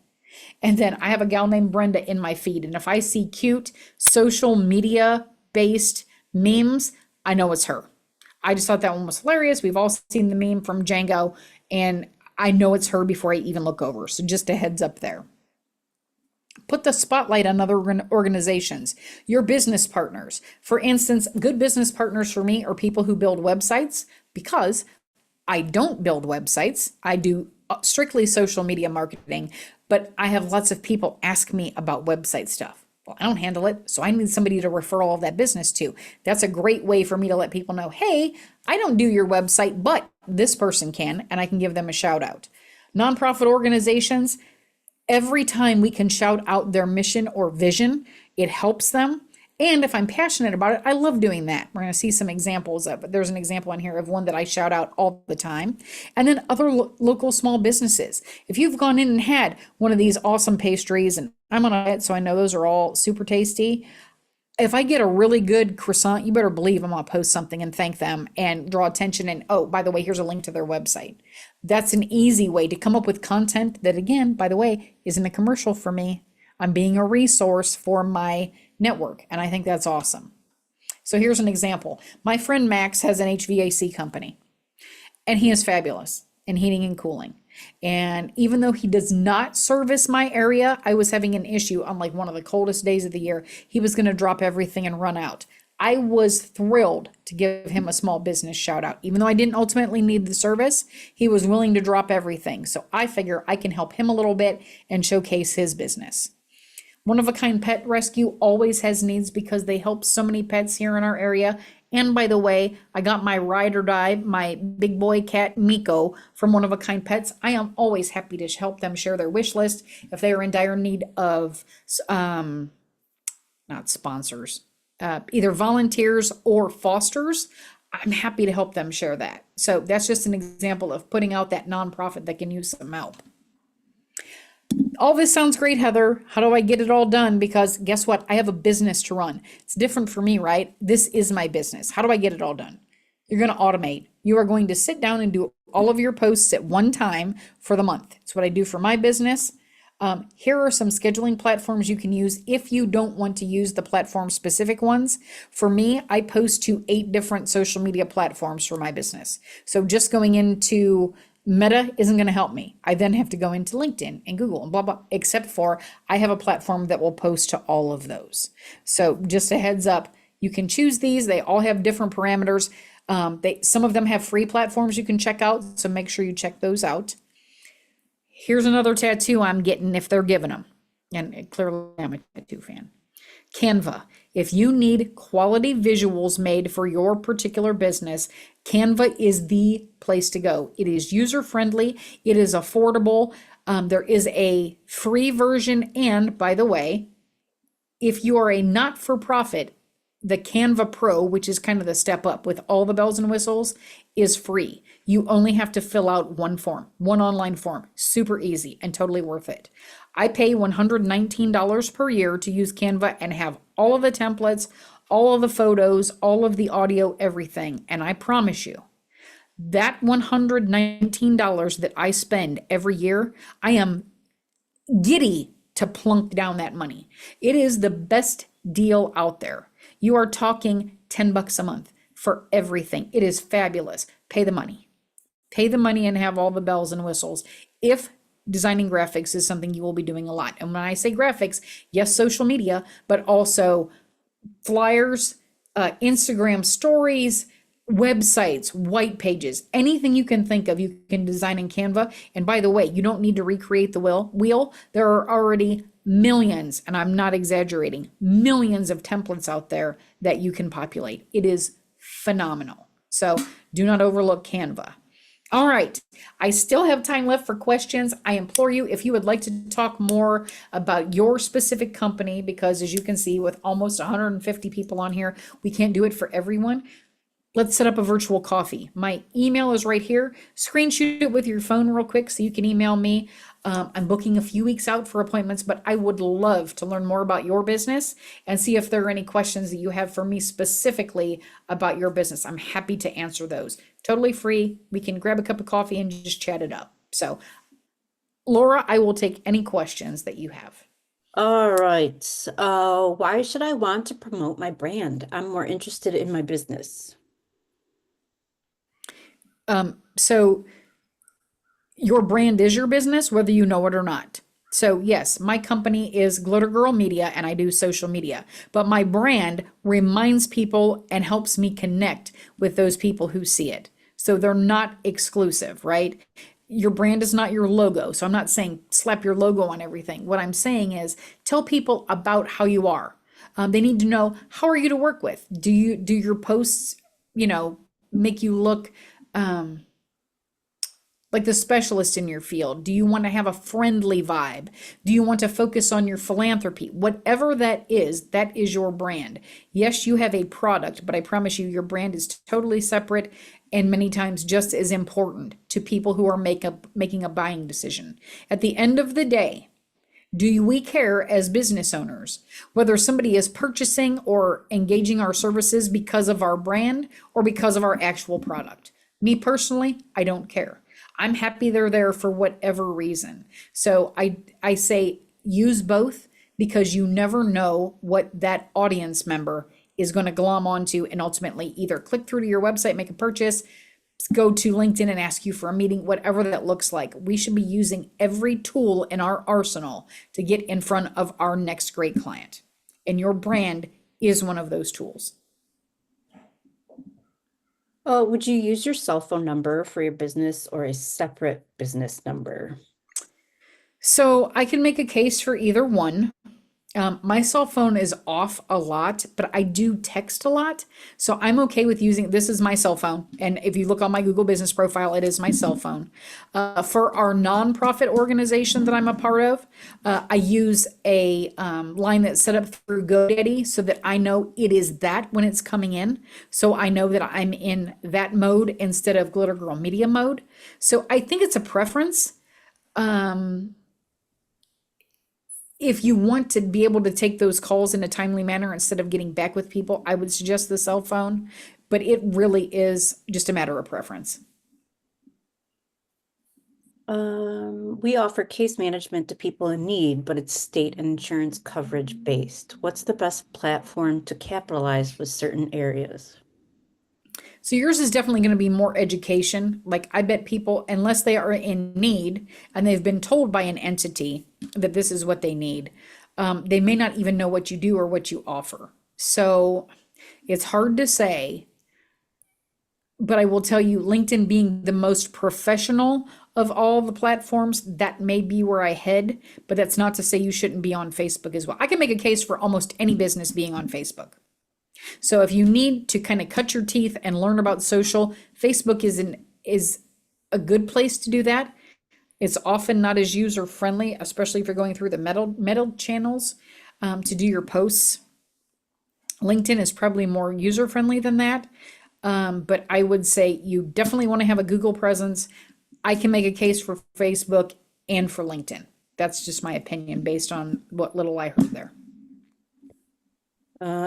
And then I have a gal named Brenda in my feed. And if I see cute social media based memes, I know it's her. I just thought that one was hilarious. We've all seen the meme from Django, and I know it's her before I even look over. So just a heads up there. Put the spotlight on other organizations, your business partners. For instance, good business partners for me are people who build websites, because I don't build websites. I do strictly social media marketing, but I have lots of people ask me about website stuff. Well, I don't handle it, so I need somebody to refer all of that business to. That's a great way for me to let people know, hey, I don't do your website, but this person can, and I can give them a shout out. Nonprofit organizations, every time we can shout out their mission or vision, it helps them. And if I'm passionate about it, I love doing that. We're going to see some examples of it. There's an example in here of one that I shout out all the time. And then other local small businesses. If you've gone in and had one of these awesome pastries, and I'm on a diet, so I know those are all super tasty. If I get a really good croissant, you better believe I'm going to post something and thank them and draw attention. And oh, by the way, here's a link to their website. That's an easy way to come up with content that, again, by the way, isn't a commercial for me. I'm being a resource for my network, and I think that's awesome. So here's an example. My friend Max has an HVAC company, and he is fabulous in heating and cooling. And even though he does not service my area, I was having an issue on like one of the coldest days of the year. He was going to drop everything and run out. I was thrilled to give him a small business shout out. Even though I didn't ultimately need the service, he was willing to drop everything. So I figure I can help him a little bit and showcase his business. One of a Kind Pet Rescue always has needs because they help so many pets here in our area. And by the way, I got my ride or die, my big boy cat Miko from One of a Kind Pets. I am always happy to help them share their wish list if they are in dire need of, not sponsors, either volunteers or fosters. I'm happy to help them share that. So that's just an example of putting out that nonprofit that can use some help. All this sounds great, Heather. How do I get it all done? Because guess what? I have a business to run. It's different for me, right? This is my business. How do I get it all done? You're going to automate. You are going to sit down and do all of your posts at one time for the month. It's what I do for my business. Here are some scheduling platforms you can use if you don't want to use the platform specific ones. For me, I post to 8 different social media platforms for my business. So just going into Meta isn't going to help me. I then have to go into LinkedIn and Google and blah, blah, except for I have a platform that will post to all of those. So just a heads up, you can choose these. They all have different parameters. Some of them have free platforms you can check out. So make sure you check those out. Here's another tattoo I'm getting if they're giving them. And clearly I'm a tattoo fan. Canva. If you need quality visuals made for your particular business, Canva is the place to go. It is user-friendly. It is affordable. There is a free version. And by the way, if you are a not-for-profit, the Canva Pro, which is kind of the step up with all the bells and whistles, is free. You only have to fill out one form, one online form. Super easy and totally worth it. I pay $119 per year to use Canva and have all of the templates, all of the photos, all of the audio, everything. And I promise you, that $119 that I spend every year, I am giddy to plunk down that money. It is the best deal out there. You are talking $10 a month for everything. It is fabulous. Pay the money. Pay the money and have all the bells and whistles. If designing graphics is something you will be doing a lot. And when I say graphics, yes, social media, but also flyers, Instagram stories, websites, white pages, anything you can think of, you can design in Canva. And by the way, you don't need to recreate the wheel. There are already millions, and I'm not exaggerating, millions of templates out there that you can populate. It is phenomenal. So do not overlook Canva. All right, I still have time left for questions. I implore you, if you would like to talk more about your specific company, because as you can see, with almost 150 people on here, we can't do it for everyone. Let's set up a virtual coffee. My email is right here. Screenshot it with your phone real quick so you can email me. I'm booking a few weeks out for appointments, but I would love to learn more about your business and see if there are any questions that you have for me specifically about your business. I'm happy to answer those. Totally free. We can grab a cup of coffee and just chat it up. So, Laura, I will take any questions that you have. All right. Why should I want to promote my brand? I'm more interested in my business. So your brand is your business, whether you know it or not. So yes, my company is Glitter Girl Media and I do social media, but my brand reminds people and helps me connect with those people who see it. So they're not exclusive, right? Your brand is not your logo. So I'm not saying slap your logo on everything. What I'm saying is tell people about how you are. They need to know, how are you to work with? Do your posts, make you look like the specialist in your field? Do you want to have a friendly vibe? Do you want to focus on your philanthropy? Whatever that is your brand. Yes, you have a product, but I promise you your brand is totally separate and many times just as important to people who are making a buying decision. At the end of the day, do we care as business owners whether somebody is purchasing or engaging our services because of our brand or because of our actual product? Me personally, I don't care. I'm happy they're there for whatever reason. So I say use both, because you never know what that audience member is going to glom onto and ultimately either click through to your website, make a purchase, go to LinkedIn and ask you for a meeting, whatever that looks like. We should be using every tool in our arsenal to get in front of our next great client. And your brand is one of those tools. Would you use your cell phone number for your business or a separate business number? So I can make a case for either one. My cell phone is off a lot, but I do text a lot. So I'm okay with using, this is my cell phone. And if you look on my Google business profile, it is my cell phone. For our nonprofit organization that I'm a part of, I use a line that's set up through GoDaddy so that I know it is that when it's coming in. So I know that I'm in that mode instead of Glitter Girl Media mode. So I think it's a preference. If you want to be able to take those calls in a timely manner instead of getting back with people, I would suggest the cell phone, but it really is just a matter of preference. We offer case management to people in need, but it's state and insurance coverage based. What's the best platform to capitalize with certain areas? So yours is definitely going to be more education. Like I bet people, unless they are in need and they've been told by an entity that this is what they need, they may not even know what you do or what you offer. So it's hard to say, but I will tell you, LinkedIn being the most professional of all the platforms, that may be where I head, but that's not to say you shouldn't be on Facebook as well. I can make a case for almost any business being on Facebook. So if you need to kind of cut your teeth and learn about social, Facebook is a good place to do that. It's often not as user friendly, especially if you're going through the metal channels to do your posts. LinkedIn is probably more user friendly than that. But I would say you definitely want to have a Google presence. I can make a case for Facebook and for LinkedIn. That's just my opinion based on what little I heard there.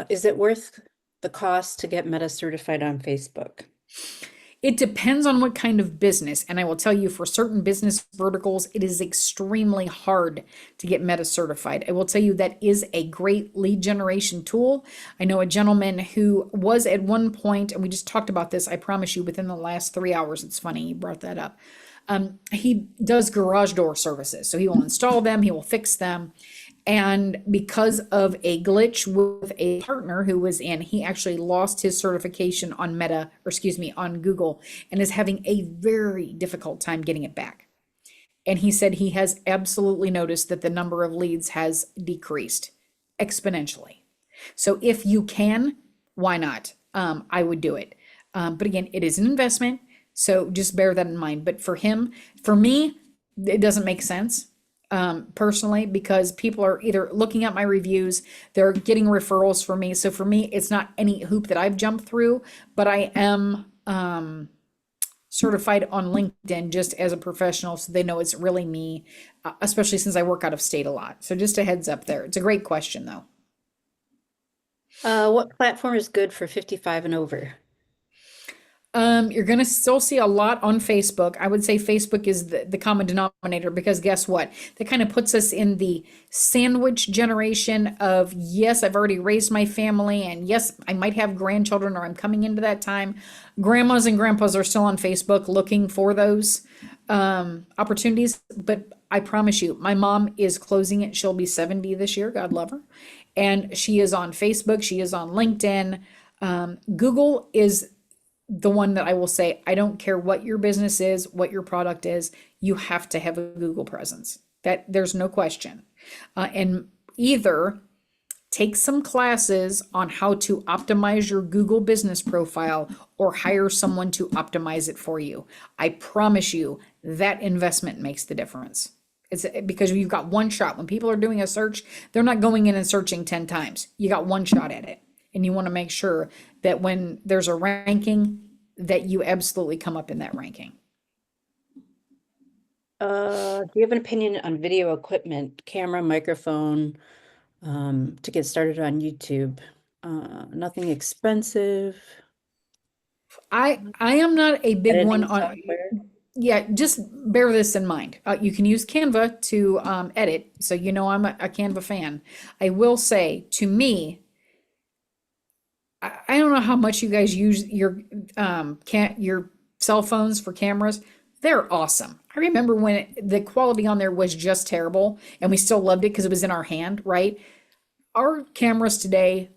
Is it worth the cost to get Meta certified on Facebook? It depends on what kind of business. And I will tell you, for certain business verticals, it is extremely hard to get Meta certified. I will tell you that is a great lead generation tool. I know a gentleman who was at one point, and we just talked about this, I promise you, within the last 3 hours. It's funny you brought that up. He does garage door services. So he will install them, he will fix them. And because of a glitch with a partner who was in, he actually lost his certification on Meta, or excuse me, on Google, and is having a very difficult time getting it back. And he said he has absolutely noticed that the number of leads has decreased exponentially. So if you can, why not? I would do it. But again, it is an investment. So just bear that in mind. But for him, for me, it doesn't make sense. Personally, because people are either looking at my reviews, they're getting referrals for me. So for me, it's not any hoop that I've jumped through, but I am certified on LinkedIn just as a professional, so they know it's really me, especially since I work out of state a lot. So just a heads up there. It's a great question, though. What platform is good for 55 and over? You're going to still see a lot on Facebook. I would say Facebook is the common denominator because guess what? That kind of puts us in the sandwich generation of, yes, I've already raised my family, and yes, I might have grandchildren or I'm coming into that time. Grandmas and grandpas are still on Facebook looking for those opportunities. But I promise you, my mom is closing it. She'll be 70 this year. God love her. And she is on Facebook. She is on LinkedIn. Google is the one that I will say, I don't care what your business is, what your product is, you have to have a Google presence. That there's no question. And either take some classes on how to optimize your Google business profile or hire someone to optimize it for you. I promise you that investment makes the difference. It's because you've got one shot. When people are doing a search, they're not going in and searching 10 times. You got one shot at it. And you want to make sure that when there's a ranking, that you absolutely come up in that ranking. Do you have an opinion on video equipment, camera, microphone, to get started on YouTube? Nothing expensive. I am not a big Editing one on, software. yeah, just bear this in mind. You can use Canva to edit. So, you know, I'm a Canva fan. I will say, to me, I don't know how much you guys use your cell phones for cameras. They're awesome. I remember when the quality on there was just terrible, and we still loved it because it was in our hand, right? Our cameras today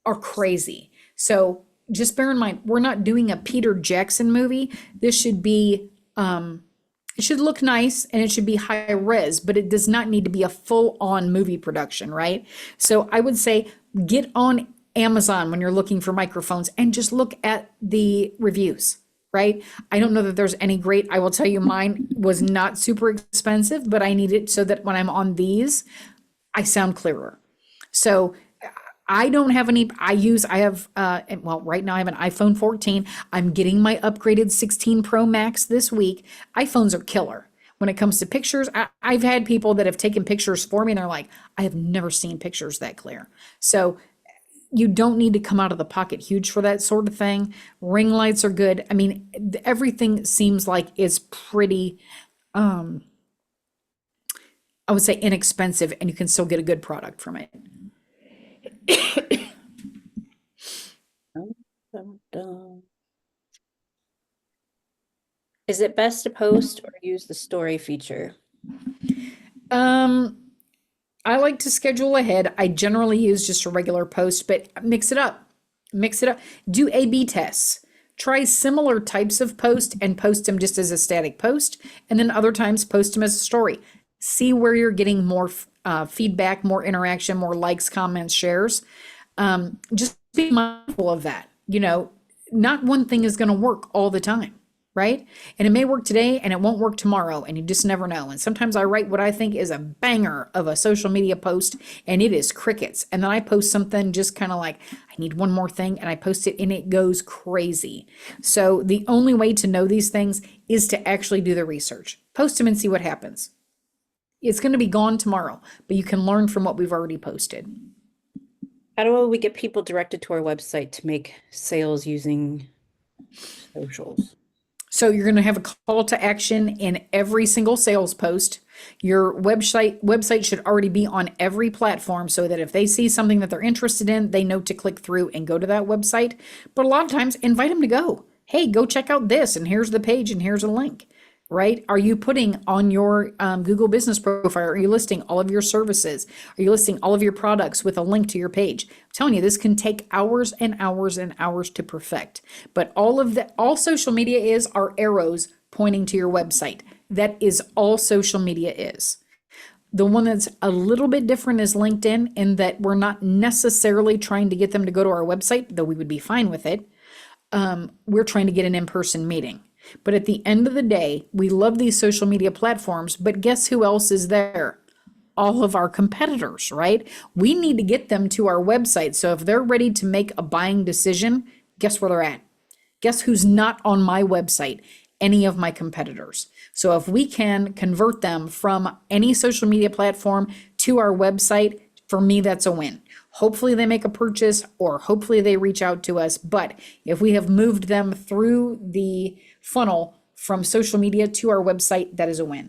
are crazy. So just bear in mind, we're not doing a Peter Jackson movie. This should be it should look nice and it should be high res, but it does not need to be a full on movie production, right? So I would say get on Amazon when you're looking for microphones and just look at the reviews, right? I don't know that there's any great, I will tell you mine was not super expensive, but I need it so that when I'm on these, I sound clearer. So I don't have any, I have, well, right now I have an iPhone 14. I'm getting my upgraded 16 Pro Max this week. iPhones are killer. When it comes to pictures, I've had people that have taken pictures for me and they're like, I have never seen pictures that clear. So you don't need to come out of the pocket huge for that sort of thing. Ring lights are good. I mean, everything seems like it's pretty um, I would say inexpensive, and you can still get a good product from it. Dun, dun, dun. Is it best to post or use the story feature? Um, I like to schedule ahead. I generally use just a regular post, but mix it up. Mix it up. Do A/B tests. Try similar types of post and post them just as a static post, and then other times post them as a story. See where you're getting more feedback, more interaction, more likes, comments, shares. Just be mindful of that. Not one thing is going to work all the time, right? And it may work today and it won't work tomorrow, and you just never know. And sometimes I write what I think is a banger of a social media post and it is crickets. And then I post something just kind of like, I need one more thing, and I post it and it goes crazy. So the only way to know these things is to actually do the research. Post them and see what happens. It's going to be gone tomorrow, but you can learn from what we've already posted. How do we get people directed to our website to make sales using socials? So you're going to have a call to action in every single sales post. Your website should already be on every platform so that if they see something that they're interested in, they know to click through and go to that website. But a lot of times, invite them to go. Hey, go check out this, and here's the page, and here's a link. Right? Are you putting on your Google business profile? Are you listing all of your services? Are you listing all of your products with a link to your page? I'm telling you, this can take hours and hours and hours to perfect. But all social media are arrows pointing to your website. That is all social media is. The one that's a little bit different is LinkedIn, in that we're not necessarily trying to get them to go to our website, though we would be fine with it. We're trying to get an in-person meeting. But at the end of the day, we love these social media platforms, but guess who else is there? All of our competitors, right? We need to get them to our website. So if they're ready to make a buying decision, guess where they're at? Guess who's not on my website? Any of my competitors. So if we can convert them from any social media platform to our website, for me, that's a win. Hopefully they make a purchase, or hopefully they reach out to us. But if we have moved them through the funnel from social media to our website, that is a win.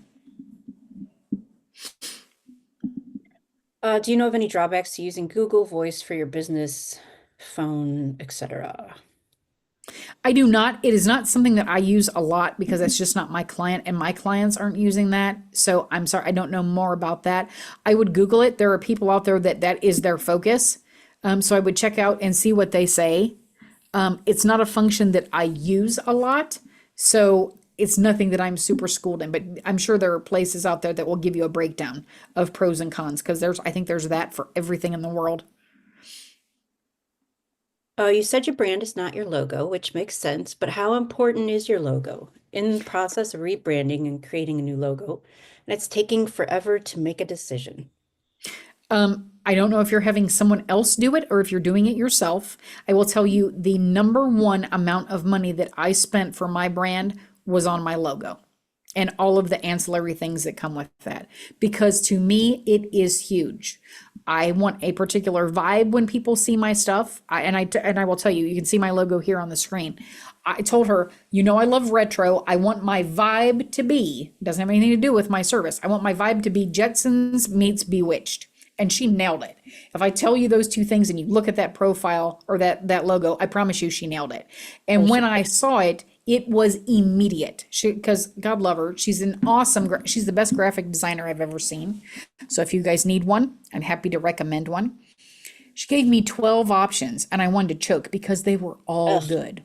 Do you know of any drawbacks to using Google Voice for your business phone, etc.? I do not. It is not something that I use a lot because that's just not my client, and my clients aren't using that. So I'm sorry, I don't know more about that. I would Google it. There are people out there that is their focus. So I would check out and see what they say. It's not a function that I use a lot. So it's nothing that I'm super schooled in, but I'm sure there are places out there that will give you a breakdown of pros and cons, because I think there's that for everything in the world. You said your brand is not your logo, which makes sense, but how important is your logo? In the process of rebranding and creating a new logo, and it's taking forever to make a decision. I don't know if you're having someone else do it or if you're doing it yourself. I will tell you, the number one amount of money that I spent for my brand was on my logo and all of the ancillary things that come with that. Because to me, it is huge. I want a particular vibe when people see my stuff. And I will tell you, you can see my logo here on the screen. I told her, I love retro. I want my vibe to be, doesn't have anything to do with my service. I want my vibe to be Jetsons meets Bewitched. And she nailed it. If I tell you those two things and you look at that profile or that logo, I promise you she nailed it. And when I saw it, it was immediate. Because God love her, she's an awesome, she's the best graphic designer I've ever seen. So if you guys need one, I'm happy to recommend one. She gave me 12 options and I wanted to choke because they were all good.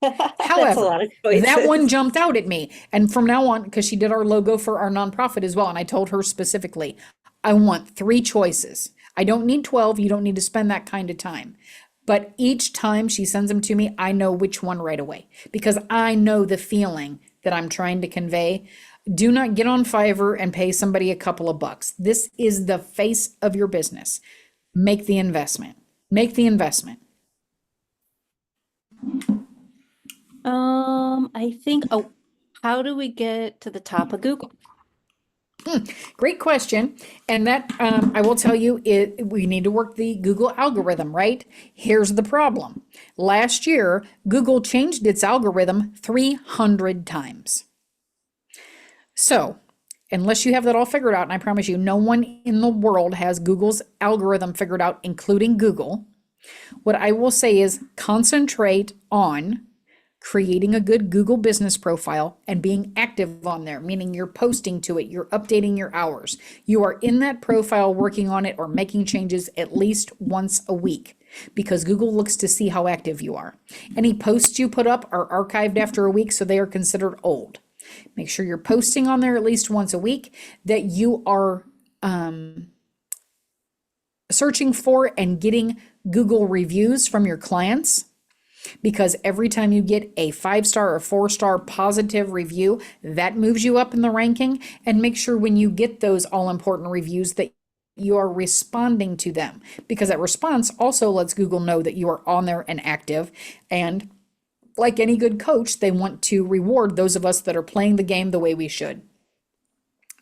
However, that one jumped out at me. And from now on, because she did our logo for our nonprofit as well, and I told her specifically, I want 3 choices. I don't need 12. You don't need to spend that kind of time. But each time she sends them to me, I know which one right away because I know the feeling that I'm trying to convey. Do not get on Fiverr and pay somebody a couple of bucks. This is the face of your business. Make the investment. Make the investment. I think, how do we get to the top of Google? Great question. And that, I will tell you, we need to work the Google algorithm, right? Here's the problem. Last year, Google changed its algorithm 300 times. So, unless you have that all figured out, and I promise you, no one in the world has Google's algorithm figured out, including Google, what I will say is concentrate on creating a good Google business profile and being active on there, meaning you're posting to it, you're updating your hours. You are in that profile working on it or making changes at least once a week because Google looks to see how active you are. Any posts you put up are archived after a week, so they are considered old. Make sure you're posting on there at least once a week, that you are searching for and getting Google reviews from your clients, because every time you get a 5-star or 4-star positive review, that moves you up in the ranking. And make sure when you get those all important reviews that you are responding to them, because that response also lets Google know that you are on there and active. And like any good coach, they want to reward those of us that are playing the game the way we should.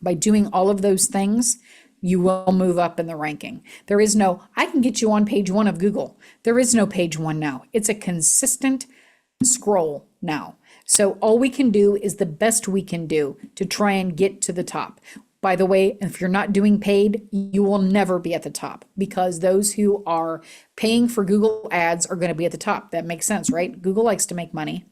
By doing all of those things, you will move up in the ranking. There is no, I can get you on page 1 of Google. There is no page 1 now. It's a consistent scroll now. So all we can do is the best we can do to try and get to the top. By the way, if you're not doing paid, you will never be at the top, because those who are paying for Google ads are going to be at the top. That makes sense, right? Google likes to make money.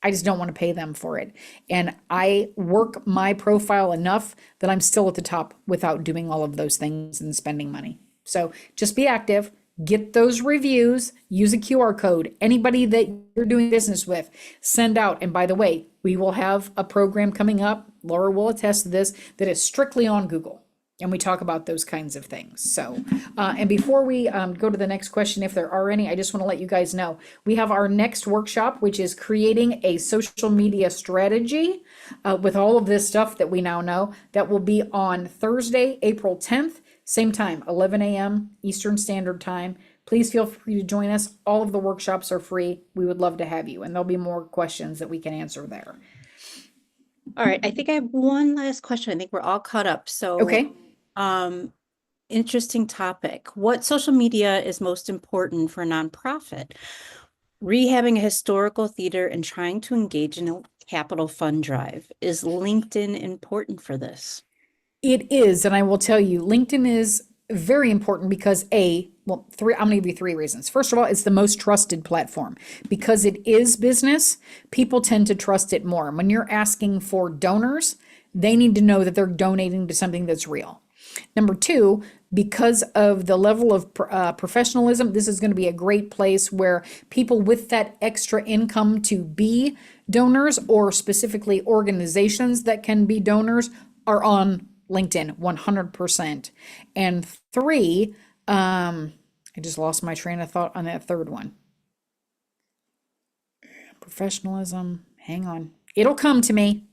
I just don't want to pay them for it. And I work my profile enough that I'm still at the top without doing all of those things and spending money. So just be active, get those reviews, use a QR code. Anybody that you're doing business with, send out. And by the way, we will have a program coming up, Laura will attest to this, that is strictly on Google. And we talk about those kinds of things. So, and before we go to the next question, if there are any, I just want to let you guys know, we have our next workshop, which is creating a social media strategy with all of this stuff that we now know. That will be on Thursday, April 10th, same time, 11 a.m. Eastern Standard Time. Please feel free to join us. All of the workshops are free. We would love to have you, and there'll be more questions that we can answer there. All right, I think I have one last question. I think we're all caught up. So, Okay. interesting topic. What social media is most important for a nonprofit? Rehabbing a historical theater and trying to engage in a capital fund drive. Is LinkedIn important for this? It is, and I will tell you, LinkedIn is very important because I'm going to give you 3 reasons. First of all, it's the most trusted platform. Because it is business, people tend to trust it more. When you're asking for donors, they need to know that they're donating to something that's real. Number 2, because of the level of professionalism, this is going to be a great place where people with that extra income to be donors, or specifically organizations that can be donors, are on LinkedIn 100%. And 3, I just lost my train of thought on that third one. Professionalism. Hang on. It'll come to me.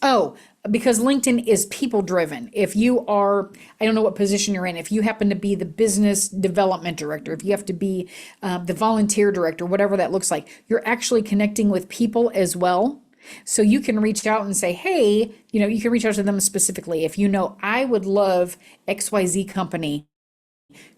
Oh, because LinkedIn is people driven. If you are, I don't know what position you're in, if you happen to be the business development director, if you have to be the volunteer director, whatever that looks like, you're actually connecting with people as well. So you can reach out and say, hey, you can reach out to them specifically. If I would love XYZ company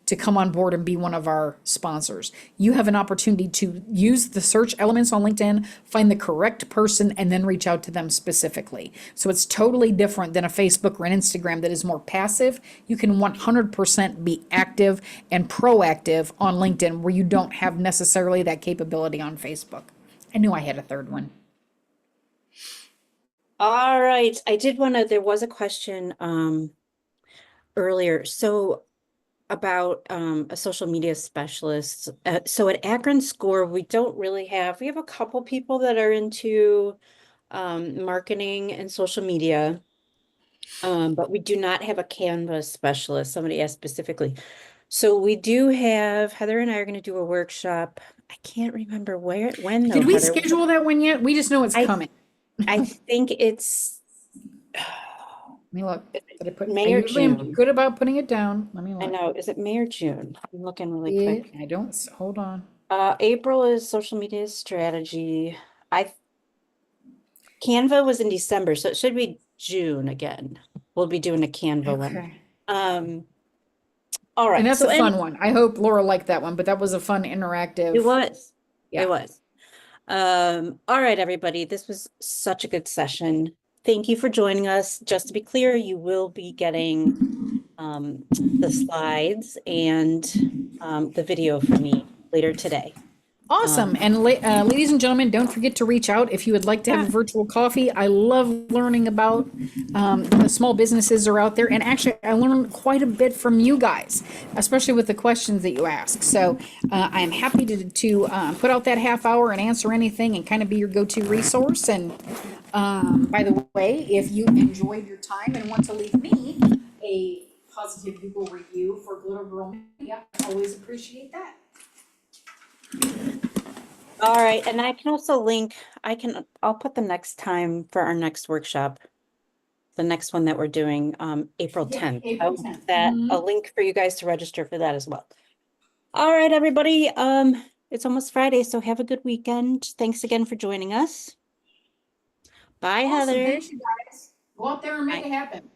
to come on board and be one of our sponsors. You have an opportunity to use the search elements on LinkedIn, find the correct person, and then reach out to them specifically. So it's totally different than a Facebook or an Instagram that is more passive. You can 100% be active and proactive on LinkedIn, where you don't have necessarily that capability on Facebook. I knew I had a third one. All right. There was a question earlier. So about a social media specialist. So at Akron SCORE, we have a couple people that are into marketing and social media, but we do not have a Canva specialist. Somebody asked specifically. So we do have, Heather and I are going to do a workshop. I can't remember when though, Did we Heather. schedule that one yet? We just know it's coming. I think it's Let me look. Did I put, May I or usually am June. good about putting it down. Let me I look. know. Is it May or June? I'm looking really quick. I don't, hold on. April is social media strategy. Canva was in December, so it should be June again. We'll be doing a Canva Okay. one. All right. And that's So a fun one. I hope Laura liked that one, but that was a fun interactive. it was. Yeah. It was. All right, everybody, this was such a good session. Thank you for joining us. Just to be clear, you will be getting the slides and the video from me later today. Awesome. And ladies and gentlemen, don't forget to reach out if you would like to have a Yeah. virtual coffee. I love learning about the small businesses are out there. And actually, I learned quite a bit from you guys, especially with the questions that you ask. So I'm happy to put out that half hour and answer anything and kind of be your go-to resource. And by the way, if you enjoyed your time and want to leave me a positive Google review for Glitter Girl Media, I always appreciate that. All right, and I can also link, I'll put the next time for our next workshop, the next one that we're doing, April Yeah, 10th. April I'll 10th. put that, a link for you guys to register for that as well. All right, everybody, it's almost Friday, so have a good weekend. Thanks again for joining us. Bye, Awesome. Heather. Thanks, you guys. Go out there and make Bye. it happen.